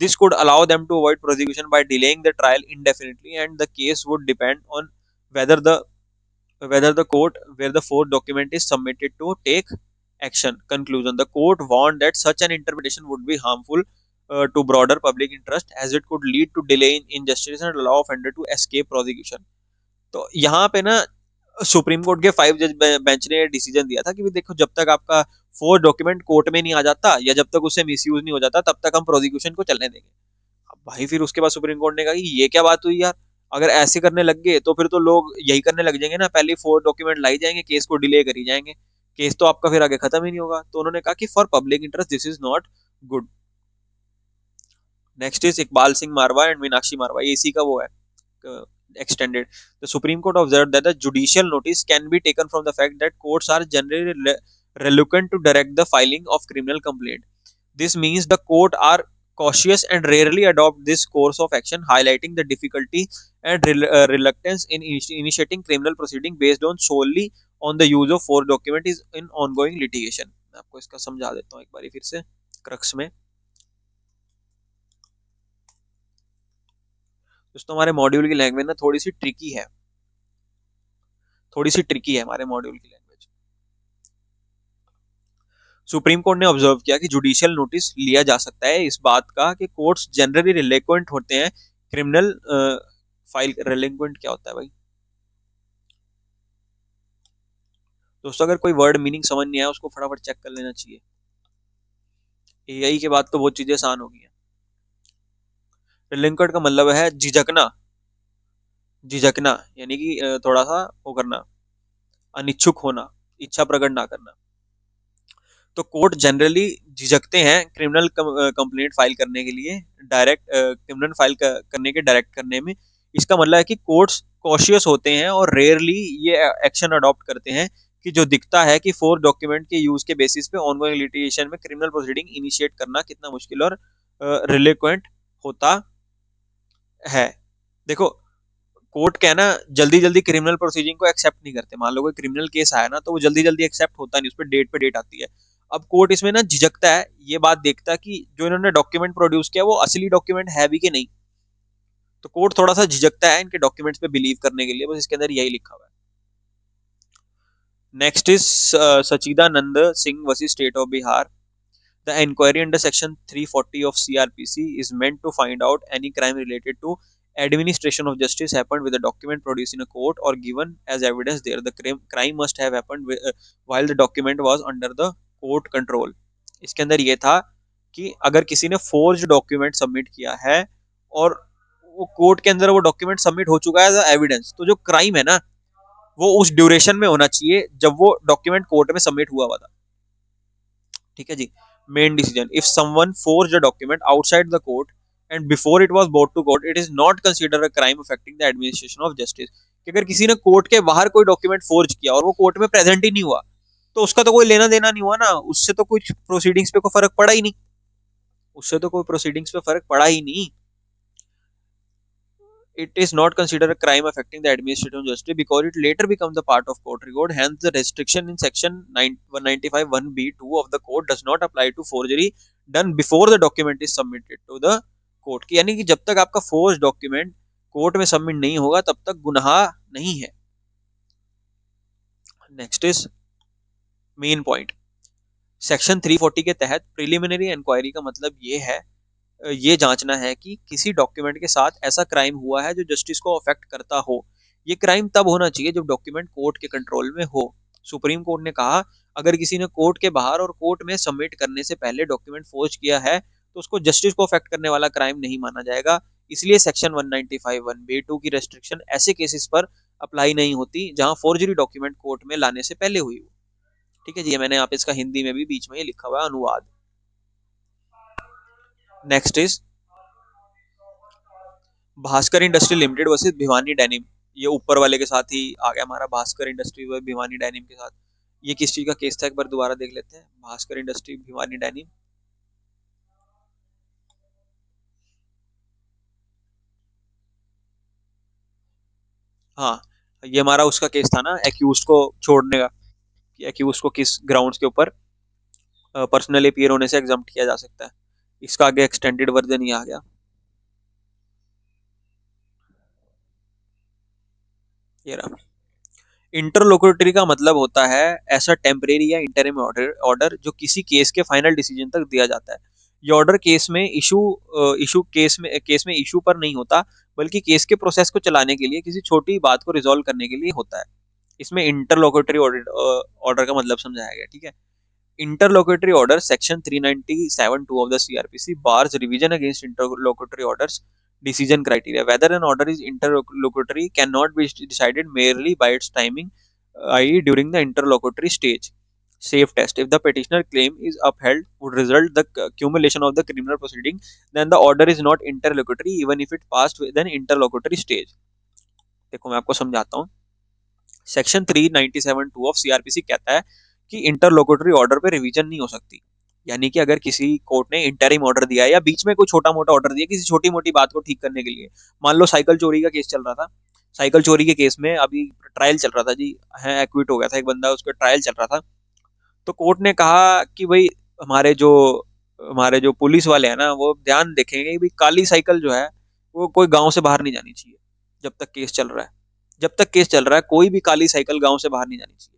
This could allow them to avoid prosecution by delaying the trial indefinitely, and the case would depend on whether the court where the forged document is submitted to take action। Conclusion: the court warned that such an interpretation would be harmful to broader public interest as it could lead to delay in injustice and allow offender to escape prosecution। तो यहाँ पे ना supreme court के 5 जज bench ने decision दिया था कि देखो जब तक आपका फोर्स डॉक्यूमेंट कोर्ट में नहीं आ जाता या जब तक उससे मिसयूज नहीं हो जाता तब तक हम प्रोसिक्यूशन को चलने देंगे। अब भाई फिर उसके बाद सुप्रीम कोर्ट ने कहा कि ये क्या बात हुई यार, अगर ऐसे करने लग गए तो फिर तो लोग यही करने लग जाएंगे ना, पहले फोर्स डॉक्यूमेंट लाई जाएंगे, केस को डिले करी जाएंगे, केस तो आपका फिर आगे खत्म ही नहीं होगा। तो उन्होंने कहा कि for public interest this is not good. Next is Iqbal Singh Marwah and Meenakshi Marwah, ये इसी का वो है extended. The Supreme Court observed that the judicial notice can be taken from the fact that courts are generally reluctant to direct the filing of criminal complaint. This means the court are cautious and rarely adopt this course of action, highlighting the difficulty and reluctance in initiating criminal proceeding based on solely on the use of forged document is in ongoing litigation. मैं आपको इसका समझा देता हूँ एक बारी फिर से क्रक्स में। दोस्तों हमारे मॉड्यूल की लैंग्वेज ना थोड़ी सी ट्रिकी है हमारे मॉड्यूल की लैंग्वेज। सुप्रीम कोर्ट ने ऑब्जर्व किया कि जुडिशियल नोटिस लिया जा सकता है इस बात का कि कोर्ट्स जनरली रिलेक्वेंट होते हैं क्रिमिनल फाइल। रिलेक्वेंट क्या होता है भाई दोस्तों, अगर कोई वर्ड मीनिंग समझ नहीं आया उसको फटाफट चेक कर लेना चाहिए। एआई के बाद तो बहुत चीजें आसान हो गई हैं। रिलेक्वेंट का मतलब है झिझकना, झिझकना यानी कि थोड़ा सा वो करना, अनिच्छुक होना, इच्छा प्रकट ना करना। तो कोर्ट जनरली झिझकते हैं क्रिमिनल कंप्लेंट फाइल करने के लिए, डायरेक्ट क्रिमिनल फाइल करने के डायरेक्ट करने में। इसका मतलब है कि कोर्ट्स कॉशियस होते हैं और रेयरली ये एक्शन अडॉप्ट करते हैं कि जो दिखता है कि फोर डॉक्यूमेंट के यूज के बेसिस पे ऑनगोइंग लिटिगेशन में क्रिमिनल प्रोसीडिंग इनिशिएट करना कितना मुश्किल और रिलेक्वेंट होता है। देखो कोर्ट क्या है ना, जल्दी जल्दी क्रिमिनल प्रोसीडिंग को एक्सेप्ट नहीं करते। मान लो कोई क्रिमिनल केस आया ना तो वो जल्दी जल्दी एक्सेप्ट होता नहीं, उस पर डेट पे डेट आती है। अब कोर्ट इसमें ना झिझकता है, ये बात देखता है कि जो इन्होंने डॉक्यूमेंट प्रोड्यूस किया वो असली डॉक्यूमेंट है भी कि नहीं। तो कोर्ट थोड़ा सा झिझकता है इनके डॉक्यूमेंट्स पे बिलीव करने के लिए, बस इसके अंदर यही लिखा हुआ है। Next is Sachidanand Singh versus state of Bihar. The inquiry under Section 340 of CRPC is meant to find out any crime related to administration of justice happened with a document produced in a court or given as evidence there. The crime must have happened while the document was under the court control. इसके अंदर ये था कि अगर किसी ने forge document submit किया है और वो कोर्ट के अंदर वो डॉक्यूमेंट सबमिट हो चुका है एज एविडेंस, तो जो क्राइम है ना वो उस ड्यूरेशन में होना चाहिए जब वो डॉक्यूमेंट कोर्ट में सबमिट हुआ हुआ था। ठीक है जी। Main decision, if someone forged a document outside the court and before it was brought to court it is not considered a crime affecting the administration of justice। कि अगर किसी ने कोर्ट के बाहर कोई डॉक्यूमेंट फोर्ज किया और वो कोर्ट में प्रेजेंट ही नहीं हुआ तो उसका तो कोई लेना देना नहीं हुआ ना, उससे तो कुछ प्रोसीडिंग्स पे कोई फर्क पड़ा ही नहीं, उससे तो कोई प्रोसीडिंग्स पे फर्क पड़ा ही नहीं। It is not considered a crime affecting the administration of justice because it later becomes the part of court record. Hence, the restriction in section 195 1b2 of the code does not apply to forgery done before the document is submitted to the court। यानी कि जब तक आपका forge document court में submit नहीं होगा तब तक गुनाह नहीं है। Next is main point. Section 340 के तहत प्रिलिमिनरी इंक्वायरी का मतलब ये है, ये जांचना है कि किसी डॉक्यूमेंट के साथ ऐसा क्राइम हुआ है जो जस्टिस को अफेक्ट करता हो। ये क्राइम तब होना चाहिए जब डॉक्यूमेंट कोर्ट के कंट्रोल में हो। सुप्रीम कोर्ट ने कहा अगर किसी ने कोर्ट के बाहर और कोर्ट में सबमिट करने से पहले डॉक्यूमेंट फोर्ज किया है तो उसको जस्टिस को अफेक्ट करने वाला क्राइम नहीं माना जाएगा। इसलिए सेक्शन 195 1b2 की रेस्ट्रिक्शन ऐसे केसेस पर अप्लाई नहीं होती जहां फोर्जरी डॉक्यूमेंट कोर्ट में लाने से पहले हुई हो। ठीक है जी, मैंने यहाँ पे इसका हिंदी में भी बीच में ये लिखा हुआ है अनुवाद। Next is Bhaskar industry limited versus Bhiwani denim. ये ऊपर वाले के साथ ही आ गया हमारा भास्कर इंडस्ट्री व भिवानी डेनिम के साथ। ये किस चीज का केस था एक बार दोबारा देख लेते हैं। भास्कर इंडस्ट्री भिवानी डेनिम, हाँ ये हमारा उसका केस था ना एक्यूज को छोड़ने का, कि एक्यूज को किस ग्राउंड्स के ऊपर पर्सनल अपीयर होने से एग्जम्प्ट किया जा सकता है। इसका आगे एक्सटेंडेड वर्जन ही आ गया। ये रहा। इंटरलोक्यूटरी का मतलब होता है ऐसा टेम्परेरी या इंटरिम ऑर्डर जो किसी केस के फाइनल डिसीजन तक दिया जाता है। ये ऑर्डर केस में इशू पर नहीं होता, बल्कि केस के प्रोसेस को चलाने के लिए किसी छोटी बात को रिजॉल्व करने के लिए होता है। इसमें इंटरलोकेटरी ऑर्डर का मतलब समझाया गया, ठीक है। Interlocutory order section 397(2) of the CRPC bars revision against interlocutory orders decision criteria. Whether an order is interlocutory cannot be decided merely by its timing, i.e. during the interlocutory stage. Safe test. If the petitioner claim is upheld would result the accumulation of the criminal proceeding, then the order is not interlocutory even if it passed with an interlocutory stage. देखो मैं आपको समझाता हूँ। Section 397(2) of CrPC कहता है कि इंटरलोकुटरी order पे revision नहीं हो सकती। यानी कि अगर किसी कोर्ट ने इंटरिम ऑर्डर दिया या बीच में कोई छोटा मोटा ऑर्डर दिया किसी छोटी मोटी बात को ठीक करने के लिए, मान लो साइकिल चोरी का केस चल रहा था, साइकिल चोरी के केस में अभी ट्रायल चल रहा था जी, है एक्विट हो गया था एक बंदा, उसका ट्रायल चल रहा था। तो कोर्ट ने कहा कि भाई हमारे जो हमारे जो पुलिस वाले हैं ना वो ध्यान देखेंगे कि भाई काली साइकिल जो है वो कोई गांव से बाहर नहीं जानी चाहिए जब तक केस चल रहा है। जब तक केस चल रहा है कोई भी काली साइकिल गांव से बाहर नहीं जानी चाहिए।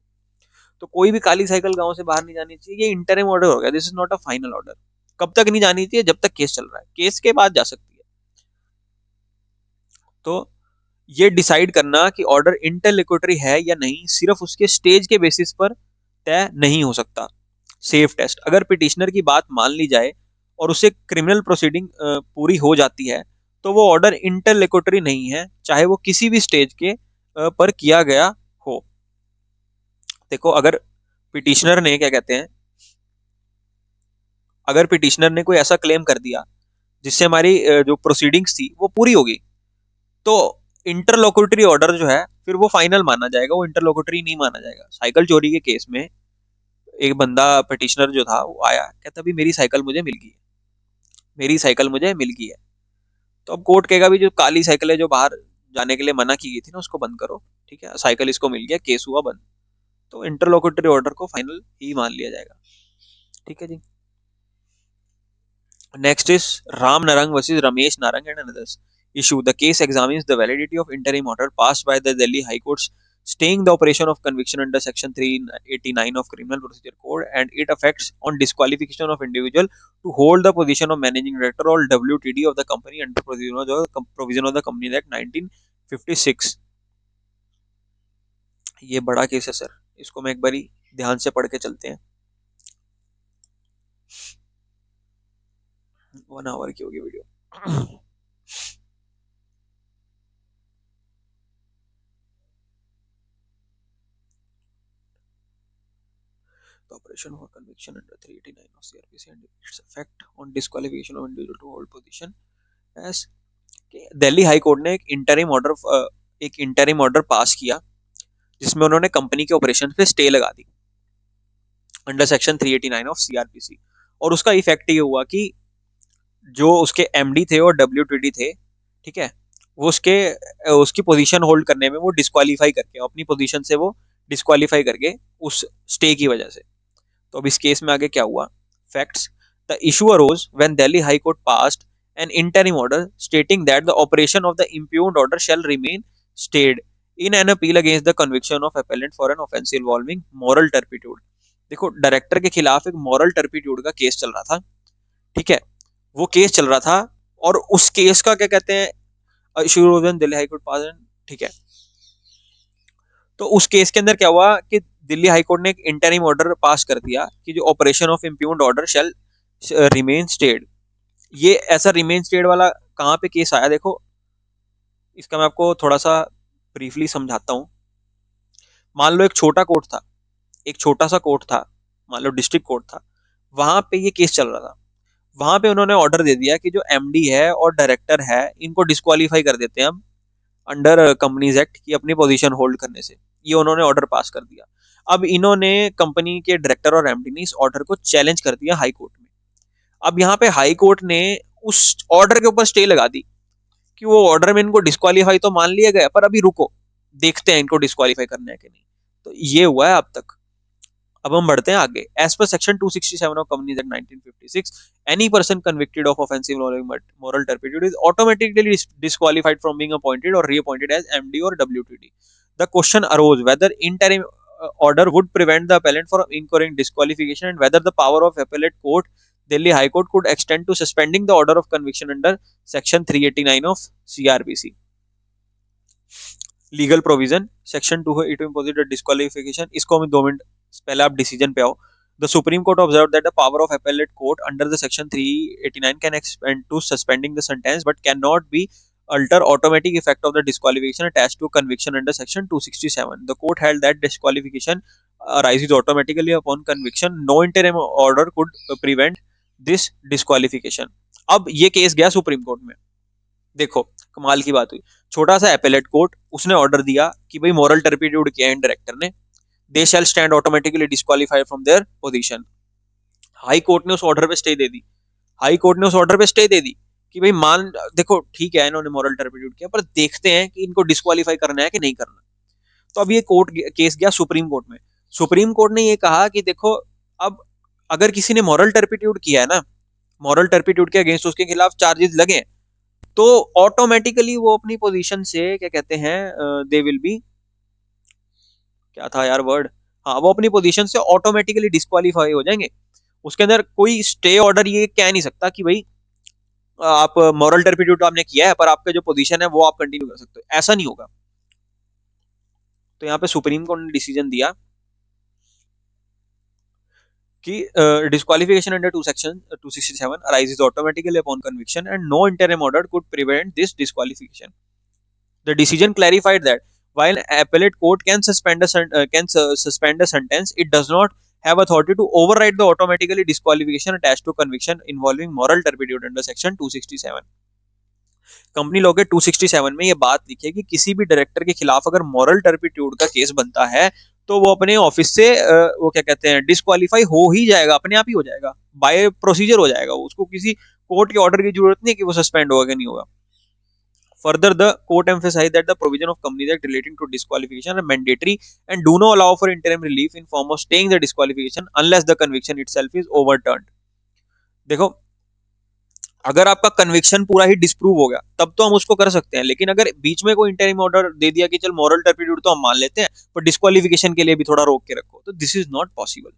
तो कोई भी काली साइकिल गांव से बाहर नहीं जानी चाहिए, ये इंटरिम ऑर्डर हो गया, this is not a final order. कब तक नहीं जानी चाहिए? जब तक केस चल रहा है, केस के बाद जा सकती है। तो ये डिसाइड करना कि ऑर्डर इंटरलोक्यूटरी है या नहीं सिर्फ उसके स्टेज के बेसिस पर तय नहीं हो सकता। Safe test. अगर पिटिशनर की बात मान ली जाए और उसे क्रिमिनल प्रोसीडिंग पूरी हो जाती है तो वो ऑर्डर इंटरलोक्यूटरी नहीं है, चाहे वो किसी भी स्टेज के पर किया गया हो। देखो अगर पिटिशनर ने क्या कहते हैं, अगर पिटिशनर ने कोई ऐसा क्लेम कर दिया जिससे हमारी जो प्रोसीडिंग्स थी वो पूरी होगी, तो इंटरलोक्यूटरी ऑर्डर जो है फिर वो फाइनल माना जाएगा, वो इंटरलोक्यूटरी नहीं माना जाएगा। साइकिल चोरी के केस में एक बंदा पिटिशनर जो था वो आया, कहता भी मेरी साइकिल मुझे मिल गई है, मेरी साइकिल मुझे मिल गई है। तो अब कोर्ट कहेगा भी जो काली साइकिल है जो बाहर जाने के लिए मना की गई थी ना उसको बंद करो, ठीक है, साइकिल इसको मिल गया, केस हुआ बंद। तो इंटरलोक्यूटरी ऑर्डर को फाइनल ही मान लिया जाएगा, ठीक है जी। Next is Ram Narang versus Ramesh Narang and others. Issue. The case examines the validity of interim order passed by the Delhi High Court staying the operation of conviction under section 389 of Criminal Procedure Code and it affects on disqualification of individual to hold the position of managing director or WTD of the company under provision of the Companies Act 1956. ये बड़ा case है sir, इसको मैं एक बारी ध्यान से पढ़ के चलते हैं। 1 आवर की होगी video. The operation for conviction under 389 of CRPC and its effect on disqualification of individual to hold position as Delhi high court ने एक इंटरिम ऑर्डर पास किया जिसमें उन्होंने कंपनी के ऑपरेशन पे स्टे लगा the under section 389 of CrPC. और उसका इफेक्ट ये हुआ कि जो उसके एमडी थे और डब्ल्यूटीडी थे, ठीक है, वो उसकी पोजीशन होल्ड करने में वो डिस्क्वालीफाई करके अपनी पोजीशन से वो डिस्क्वालीफाई करके उस स्टे की वजह से। तो अब इस केस में आगे क्या हुआ? Facts. The issue arose when Delhi high court passed an interim order stating that the operation of the impugned order shall remain stayed in an appeal against the conviction of appellant for an offense involving moral turpitude। देखो director के खिलाफ एक moral turpitude का case चल रहा था, ठीक है, वो केस चल रहा था और उस केस का क्या कहते हैं इशू दिल्ली हाई कोर्ट पास, ठीक है। तो उस केस के अंदर क्या हुआ कि दिल्ली हाई कोर्ट ने एक इंटरिम ऑर्डर पास कर दिया कि जो operation of impugned order shall remain stayed. ये ऐसा रिमेन स्टेड वाला कहां पे केस आया? देखो इसका मैं आपको थोड़ा सा ब्रीफली समझाता हूं। मान लो एक छोटा कोर्ट था, एक छोटा सा कोर्ट था, मान लो डिस्ट्रिक्ट कोर्ट था, वहां पे ये केस चल रहा था। वहां पे उन्होंने ऑर्डर दे दिया कि जो एमडी है और डायरेक्टर है इनको डिस्क्वालीफाई कर देते हैं हम अंडर कंपनीज एक्ट की अपनी पोजीशन होल्ड करने से। ये उन्होंने ऑर्डर पास कर दिया। अब इन्होंने कंपनी के डायरेक्टर और एमडी ने इस ऑर्डर को चैलेंज कर दिया हाई कोर्ट में। अब यहाँ पे हाई कोर्ट ने उस ऑर्डर के ऊपर स्टे लगा दी कि वो ऑर्डर में इनको डिस्क्वालीफाई तो मान लिया गया पर अभी रुको, देखते हैं इनको डिस्क्वालीफाई करना है कि नहीं। तो ये हुआ है अब तक। अब हम बढ़ते हैं आगे। As per section 267 of companies act 1956, any person convicted of offensive moral turpitude is automatically disqualified from being appointed or reappointed as MD or WTD. The question arose whether interim order would prevent the appellant from incurring disqualification and whether the power of appellate court Delhi High Court could extend to suspending the order of conviction under Section 389 of CRPC. Legal provision section 2 इम्पोजिट disqualification, इसको हम 2 minute पहले आप decision पे आओ. The Supreme Court observed that the power of appellate court under the Section 389 can expand to suspending the sentence but cannot be alter automatic effect of the disqualification attached to conviction under Section 267. The court held that disqualification arises automatically upon conviction. No interim order could prevent this disqualification. अब ये case गया supreme court में. देखो कमाल की बात हुई. छोटा सा एपेलेट कोर्ट, उसने ऑर्डर दिया कि भाई मॉरल टर्पिट्यूड किया इन डायरेक्टर ने, they shall stand automatically disqualified from their position. High court ने उस ऑर्डर पे स्टे दे दी. हाई कोर्ट ने उस ऑर्डर पे स्टे दे दी कि भाई मान देखो ठीक है इन्होंने मॉरल टर्पिट्यूड किया पर देखते हैं कि इनको डिस्क्वालीफाई करना है कि नहीं करना. तो अब ये कोर्ट केस गया सुप्रीम कोर्ट में. सुप्रीम कोर्ट ने ये कहा कि देखो अब अगर किसी ने मॉरल टर्पिट्यूड किया है ना, मॉरल टर्पिट्यूड के अगेंस्ट उसके खिलाफ चार्जेस लगे तो ऑटोमेटिकली वो अपनी पोजीशन से क्या कहते हैं, दे विल बी, क्या था यार वर्ड, हाँ वो अपनी पोजीशन से ऑटोमेटिकली डिस्क्वालीफाई हो जाएंगे. उसके अंदर कोई स्टे ऑर्डर ये कह नहीं सकता कि भाई आप मॉरल टर्पिट्यूड आपने किया है पर आपका जो पोजीशन है वो आप कंटिन्यू कर सकते हो, ऐसा नहीं होगा. तो यहाँ पे सुप्रीम कोर्ट ने डिसीजन दिया कि disqualification under 2 section 267 arises automatically upon conviction and no interim order could prevent this disqualification. The decision clarified that while an appellate court can suspend a sentence, it does not have authority to override the automatically disqualification attached to conviction involving moral turpitude under section 267. Company law के 267 में ये बात लिखी है कि किसी भी director के खिलाफ अगर मॉरल टर्पिट्यूड का केस बनता है तो वो अपने ऑफिस से वो क्या कहते हैं डिस्क्वालीफाई हो ही जाएगा, अपने आप ही हो जाएगा, बाय प्रोसीजर हो जाएगा. उसको किसी कोर्ट के ऑर्डर की जरूरत नहीं है कि वो सस्पेंड होगा कि नहीं होगा. Further, the court emphasized that the provision of Companies Act relating to disqualification are mandatory and do not allow for interim relief in form of staying the disqualification unless the conviction itself is overturned. देखो अगर आपका conviction पूरा ही disprove हो गया तब तो हम उसको कर सकते हैं, लेकिन अगर बीच में कोई इंटरिम ऑर्डर दे दिया कि चल मॉरल टर्पिट्यूड तो हम मान लेते हैं पर डिस्क्वालिफिकेशन के लिए भी थोड़ा रोक के रखो, तो this is not possible.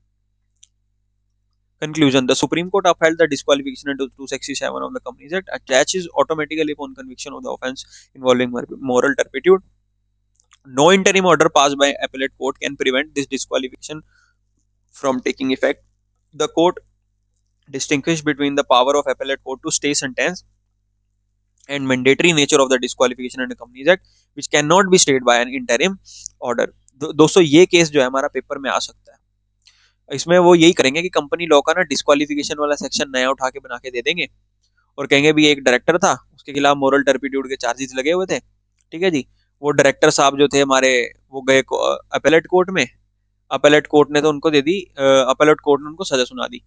Conclusion: The Supreme Court upheld the disqualification under 267 of the Companies Act attaches automatically upon conviction of the offence involving moral turpitude. No interim order passed by appellate court can prevent this disqualification from taking effect. The court distinguished between the power of appellate court to stay sentence and mandatory nature of the disqualification under Companies Act, which cannot be stayed by an interim order. दोस्तों ये case जो है हमारा paper में आ सकता है. इसमें वो यही करेंगे कि कंपनी लॉ का ना डिस्क्वालिफिकेशन वाला सेक्शन नया उठा के बना के दे देंगे और कहेंगे भी एक डायरेक्टर था उसके खिलाफ मॉरल टर्पिट्यूड के चार्जेस लगे हुए थे, ठीक है जी, वो डायरेक्टर साहब जो थे हमारे वो गए अपेलेट कोर्ट में, अपेलेट कोर्ट ने तो उनको दे दी, अपेलेट कोर्ट ने उनको सजा सुना दी,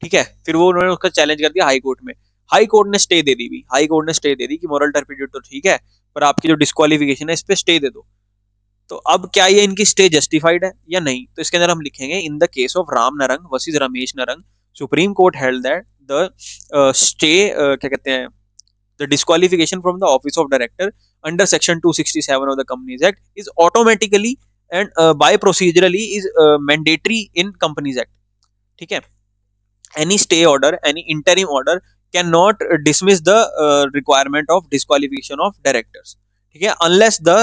ठीक है. फिर वो उन्होंने उसका चैलेंज कर दिया हाई कोर्ट में. हाई कोर्ट ने स्टे दे दी भी, हाई कोर्ट ने स्टे दे दी कि मॉरल टर्पिट्यूड तो ठीक है पर आपकी जो डिस्क्वालिफिकेशन है इस पे स्टे दे दो. तो अब क्या ये इनकी स्टे जस्टिफाइड है या नहीं, तो इसके अंदर हम लिखेंगे in the case of Ram Narang versus Ramesh Narang supreme court held that the stay क्या कहते हैं the disqualification from the office of director under section 267 of the companies act is automatically and by procedurally is mandatory in companies act. ठीक है. any stay order, any interim order cannot dismiss the requirement of disqualification of directors. ठीक है. unless the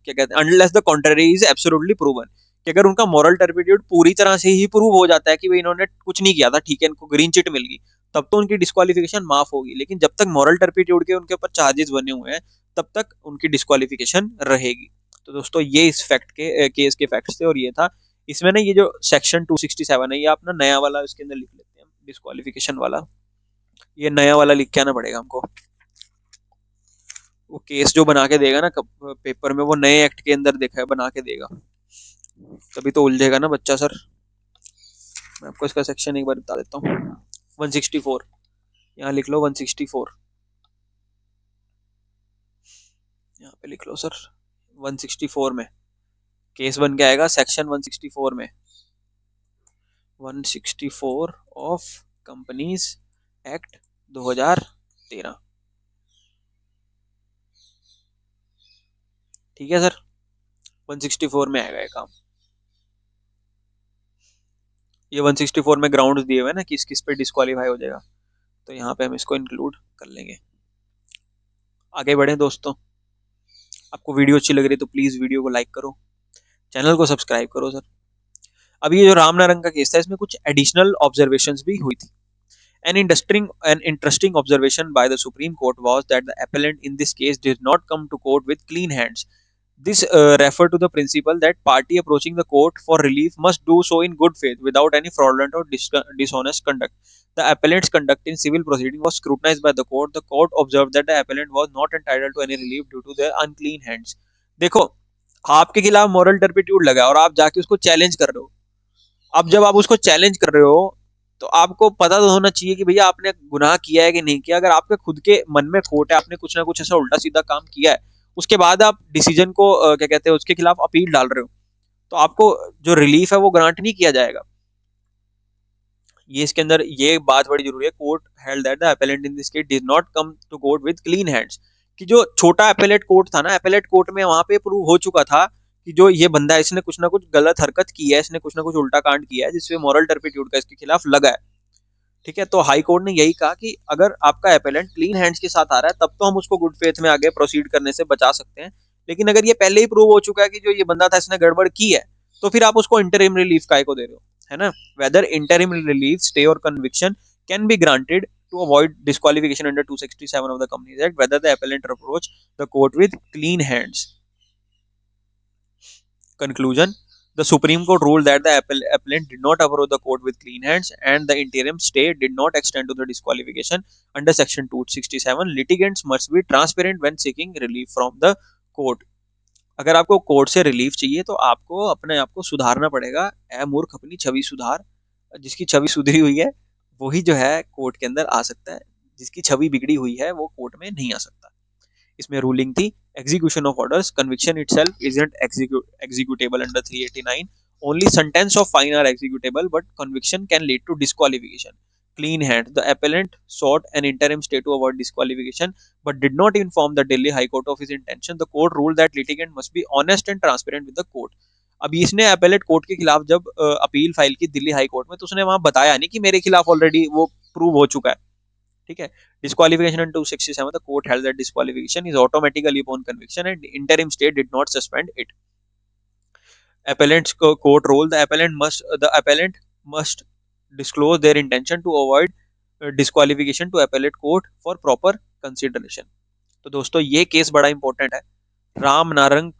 क्या कहते हैं unless the contrary is absolutely proven, कि अगर उनका moral turpitude पूरी तरह से ही प्रूव हो जाता है कि भाई इन्होंने कुछ नहीं किया था, ठीक है, इनको ग्रीन चिट मिल गई, तब तो उनकी डिस्क्वालिफिकेशन माफ होगी. लेकिन जब तक मॉरल टर्पिट्यूड के उनके ऊपर चार्जेस बने हुए हैं तब तक उनकी डिस्क्वालिफिकेशन रहेगी. तो दोस्तों ये इस फैक्ट के केस के फैक्ट्स थे और ये था. इसमें ना ये जो सेक्शन 267 है ये अपना नया वाला इसके अंदर लिख लेते हैं डिस्क्वालिफिकेशन वाला, ये नया वाला लिख के आना पड़ेगा हमको. वो केस जो बना के देगा ना पेपर में वो नए एक्ट के अंदर देखा है बना के देगा, तभी तो उलझेगा ना बच्चा. सर मैं आपको इसका सेक्शन एक बार बता देता हूँ. 164 यहाँ लिख लो, 164 यहाँ पे लिख लो सर. 164 में केस बन के आएगा सेक्शन 164 में, 164 ऑफ कंपनीज एक्ट 2013. ठीक है सर. 164 में आएगा ये काम. ये 164 में ग्राउंड्स दिए हुए हैं ना किस किस पे डिस्क्वालीफाई हो जाएगा, तो यहाँ पे हम इसको इंक्लूड कर लेंगे। आगे बढ़े दोस्तों, आपको वीडियो अच्छी लग रही है तो प्लीज वीडियो को लाइक करो, चैनल को सब्सक्राइब करो सर। अभी ये जो रामनारंग का केस था इसमें कुछ एडिशनल ऑब्जर्वेशंस भी हुई थी। An interesting observation by the Supreme Court was that the appellant in this case did not come to court with clean hands. This referred to the principle that party approaching the court for relief must do so in good faith without any fraudulent or dishonest conduct. The appellant's conduct in civil proceeding was scrutinized by the court. The court observed that the appellant was not entitled to any relief due to their unclean hands. देखो, आपके खिलाफ moral turpitude लगा और आप जाके उसको challenge कर रहे हो। अब जब आप उसको चैलेंज कर रहे हो तो आपको पता तो होना चाहिए कि भैया आपने गुनाह किया है कि नहीं किया। अगर आपके खुद के मन में खोट है, आपने कुछ ना कुछ ऐसा उल्टा सीधा काम किया है, उसके बाद आप डिसीजन को क्या कहते हैं उसके खिलाफ अपील डाल रहे हो, तो आपको जो रिलीफ है वो ग्रांट नहीं किया जाएगा। ये इसके अंदर ये बात बड़ी जरूरी है। Court held that the appellant in this case did not come to court with clean hands, कि जो छोटा अपेलेट कोर्ट था ना, अपेलेट कोर्ट में वहां पे प्रूव हो चुका था कि जो ये बंदा है इसने कुछ ना कुछ गलत हरकत की है, इसने कुछ ना कुछ उल्टा कांड किया है जिससे मॉरल टर्पिट्यूड का इसके खिलाफ लगा है। ठीक है, तो हाई कोर्ट ने यही कहा कि अगर आपका अपेलेंट क्लीन हैंड्स के साथ आ रहा है तब तो हम उसको गुड फेथ में आगे प्रोसीड करने से बचा सकते हैं, लेकिन अगर ये पहले ही प्रूव हो चुका है कि जो ये बंदा था इसने गड़बड़ की है, तो फिर आप उसको इंटरिम रिलीफ काय को दे रहे हो, है ना। वेदर इंटरिम रिलीफ स्टे और conviction can be granted to avoid disqualification under 267 of the Companies Act, whether the appellant approach the court with clean hands. Conclusion: the Supreme Court ruled that the appellant did not approach the court with clean hands, and the interim stay did not extend to the disqualification under Section 267. Litigants must be transparent when seeking relief from the court. अगर आपको court से relief चाहिए तो आपको अपने आप को सुधारना पड़ेगा। ए मूर्ख, अपनी छवि सुधार। जिसकी छवि सुधरी हुई है वही जो है कोर्ट के अंदर आ सकता है, जिसकी छवि बिगड़ी हुई है वो कोर्ट में नहीं आ सकता। इसमें रूलिंग थी execution of orders, conviction itself isn't executable under 389, only sentence of fine are executable but conviction can lead to disqualification. Clean hand. The appellant sought an interim stay to avoid disqualification but did not inform the Delhi High Court of his intention. The court ruled that litigant must be honest and transparent with the court. अभी इसने appellate court के खिलाफ जब appeal file की Delhi high court में, तो उसने वहां बताया नहीं कि मेरे खिलाफ ऑलरेडी वो प्रूव हो चुका है। ठीक है, disqualification in 267, the court held that disqualification is automatically upon conviction and interim stay did not suspend it. Appellant's court rule: the appellant must disclose their intention to avoid disqualification to appellate court for proper consideration. तो दोस्तों ये case बड़ा important है। Ram Narang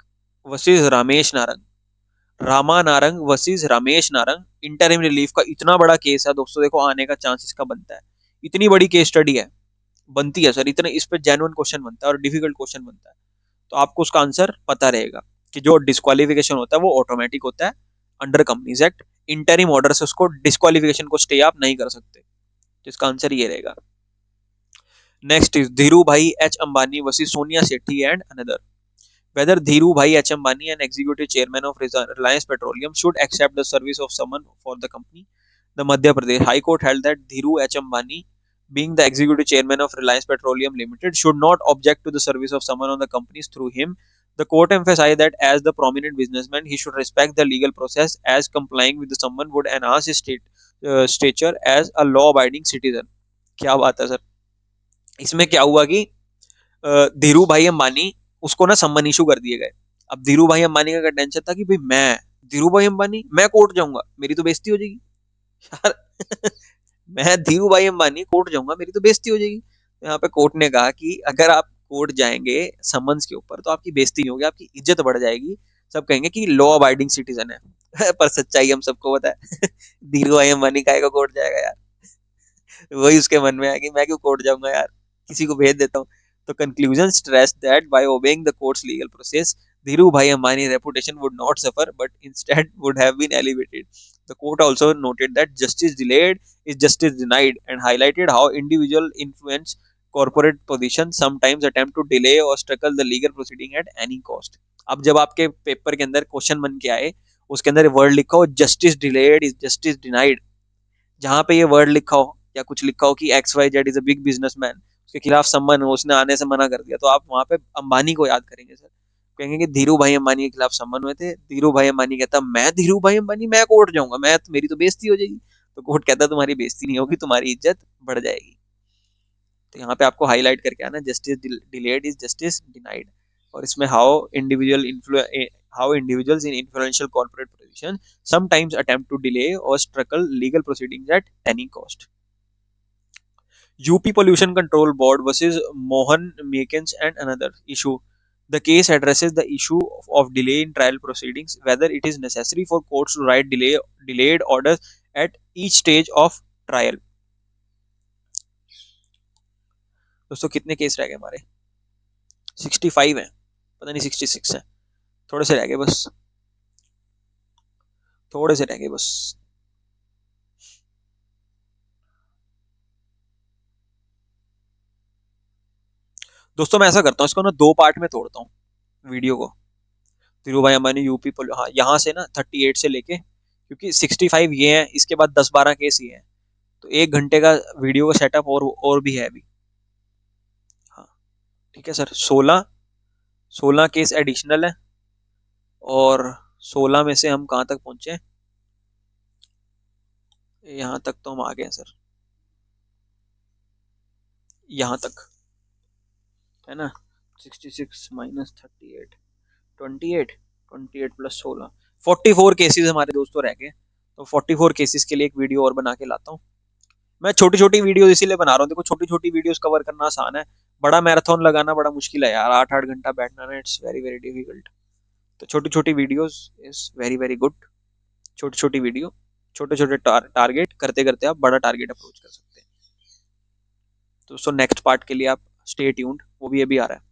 versus Ramesh Narang, Rama Narang versus Ramesh Narang, interim relief का इतना बड़ा case है दोस्तों। देखो आने का चांस इसका बनता है, इतनी बड़ी केस स्टडी है, बनती है सर, इतने इस पे जेन्युइन क्वेश्चन बनता है और डिफिकल्ट क्वेश्चन बनता है, तो आपको उसका आंसर पता रहेगा कि जो डिस्क्वालिफिकेशन होता है वो ऑटोमेटिक होता है under companies act. Interim order से उसको डिस्क्वालिफिकेशन को स्टे आप नहीं कर सकते, जिसका आंसर ये रहेगा। नेक्स्ट इज धीरू भाई H Ambani versus Sonia Shetty and another. Whether Dhiru Bhai H. Ambani, an executive chairman of Reliance Petroleum, should accept the service of someone for the company. The Madhya Pradesh High Court held that Dhiru H. Ambani, being the executive chairman of Reliance Petroleum Limited, should not object to the service of someone on the companies through him. The court emphasized that as the prominent businessman, he should respect the legal process, as complying with the someone would enhance his stature as a law-abiding citizen. क्या बात है sir. इसमें क्या हुआ कि धीरू भाई अंबानी उसको ना सम्मन इशू कर दिए गए। अब धीरू भाई अंबानी का टेंशन था कि भाई मैं धीरू भाई अंबानी मैं कोर्ट जाऊंगा, मेरी तो बेइज्जती हो जाएगी यार। मैं धीरू भाई अंबानी कोर्ट जाऊंगा, मेरी तो बेइज्जती हो जाएगी। यहाँ पे कोर्ट ने कहा कि अगर आप कोर्ट जाएंगे समन्स के ऊपर तो आपकी बेइज्जती नहीं होगी, आपकी इज्जत बढ़ जाएगी, सब कहेंगे कि लॉ अबाइडिंग सिटीजन है। पर सच्चाई हम सबको पता है, धीरू भाई अंबानी काहे को कोर्ट जाएगा यार। वही उसके मन में है कि मैं क्यों कोर्ट जाऊंगा यार, किसी को भेज देता हूँ। तो conclusion stressed that by obeying the court's legal process, Dhiru Bhai Ambani's reputation would not suffer, but instead would have been elevated. The court also noted that justice delayed is justice denied, and highlighted how individual influence corporate position sometimes attempt to delay or struggle the legal proceeding at any cost. अब जब आपके paper के अंदर question बन के आए, उसके अंदर वर्ड लिखा हो justice delayed is justice denied, जहां पे ये वर्ड लिखा हो या कुछ लिखा हो कि X Y Z is a big businessman, उसके खिलाफ सम्मन हो, उसने आने से मना कर दिया, तो आप वहां पे अंबानी को याद करेंगे सर। कहेंगे कि धीरू भाई अंबानी के खिलाफ समन हुए थे, धीरू भाई अंबानी कहता मैं धीरू भाई अंबानी मैं कोर्ट जाऊंगा, मैं मेरी तो बेइज्जती हो जाएगी। तो कोर्ट कहता तुम्हारी बेइज्जती नहीं होगी, तुम्हारी इज्जत बढ़ जाएगी। तो यहाँ पे आपको हाईलाइट करके आना, justice delayed is justice denied. और इसमें how individuals in influential corporate position sometimes attempt to delay or struggle legal proceedings at any cost. UP Pollution Control Board versus Mohan Mekins and another issue. The case addresses the issue of delay in trial proceedings, whether it is necessary for courts to write delayed orders at each stage of trial. दोस्तों कितने case रह गए हमारे? 65 है, पता नहीं 66 है, थोड़े से रह गए बस, थोड़े से रह गए बस। दोस्तों मैं ऐसा करता हूँ, इसको ना 2 पार्ट में तोड़ता हूँ वीडियो को। धीरू भाई अंबानी यूपी पर, हाँ यहाँ से ना 38 से लेके, क्योंकि 65 ये है, इसके बाद 10-12 केस ये हैं, तो 1 घंटे का वीडियो का सेटअप और भी है अभी। हाँ ठीक है सर, 16 केस एडिशनल है, और 16 में से हम कहाँ तक पहुंचे? यहाँ तक तो हम आ गए हैं सर, यहाँ तक है ना। 66 माइनस 38, 28, 28 प्लस 16, 44 केसेस हमारे दोस्तों रह गए। तो 44 केसेस के लिए एक वीडियो और बना के लाता हूँ। मैं छोटी छोटी वीडियो इसीलिए बना रहा हूँ, देखो छोटी छोटी वीडियोस कवर करना आसान है, बड़ा मैराथन लगाना बड़ा मुश्किल है यार, 8-8 घंटा बैठना ना, इट्स वेरी वेरी डिफिकल्ट। तो छोटी छोटी videos is very very good. छोटी छोटी वीडियो, छोटे छोटे टारगेट करते करते आप बड़ा टारगेट अप्रोच कर सकते हैं। तो दोस्तों नेक्स्ट पार्ट के लिए आप स्टे ट्यून्ड, वो भी अभी आ रहा है।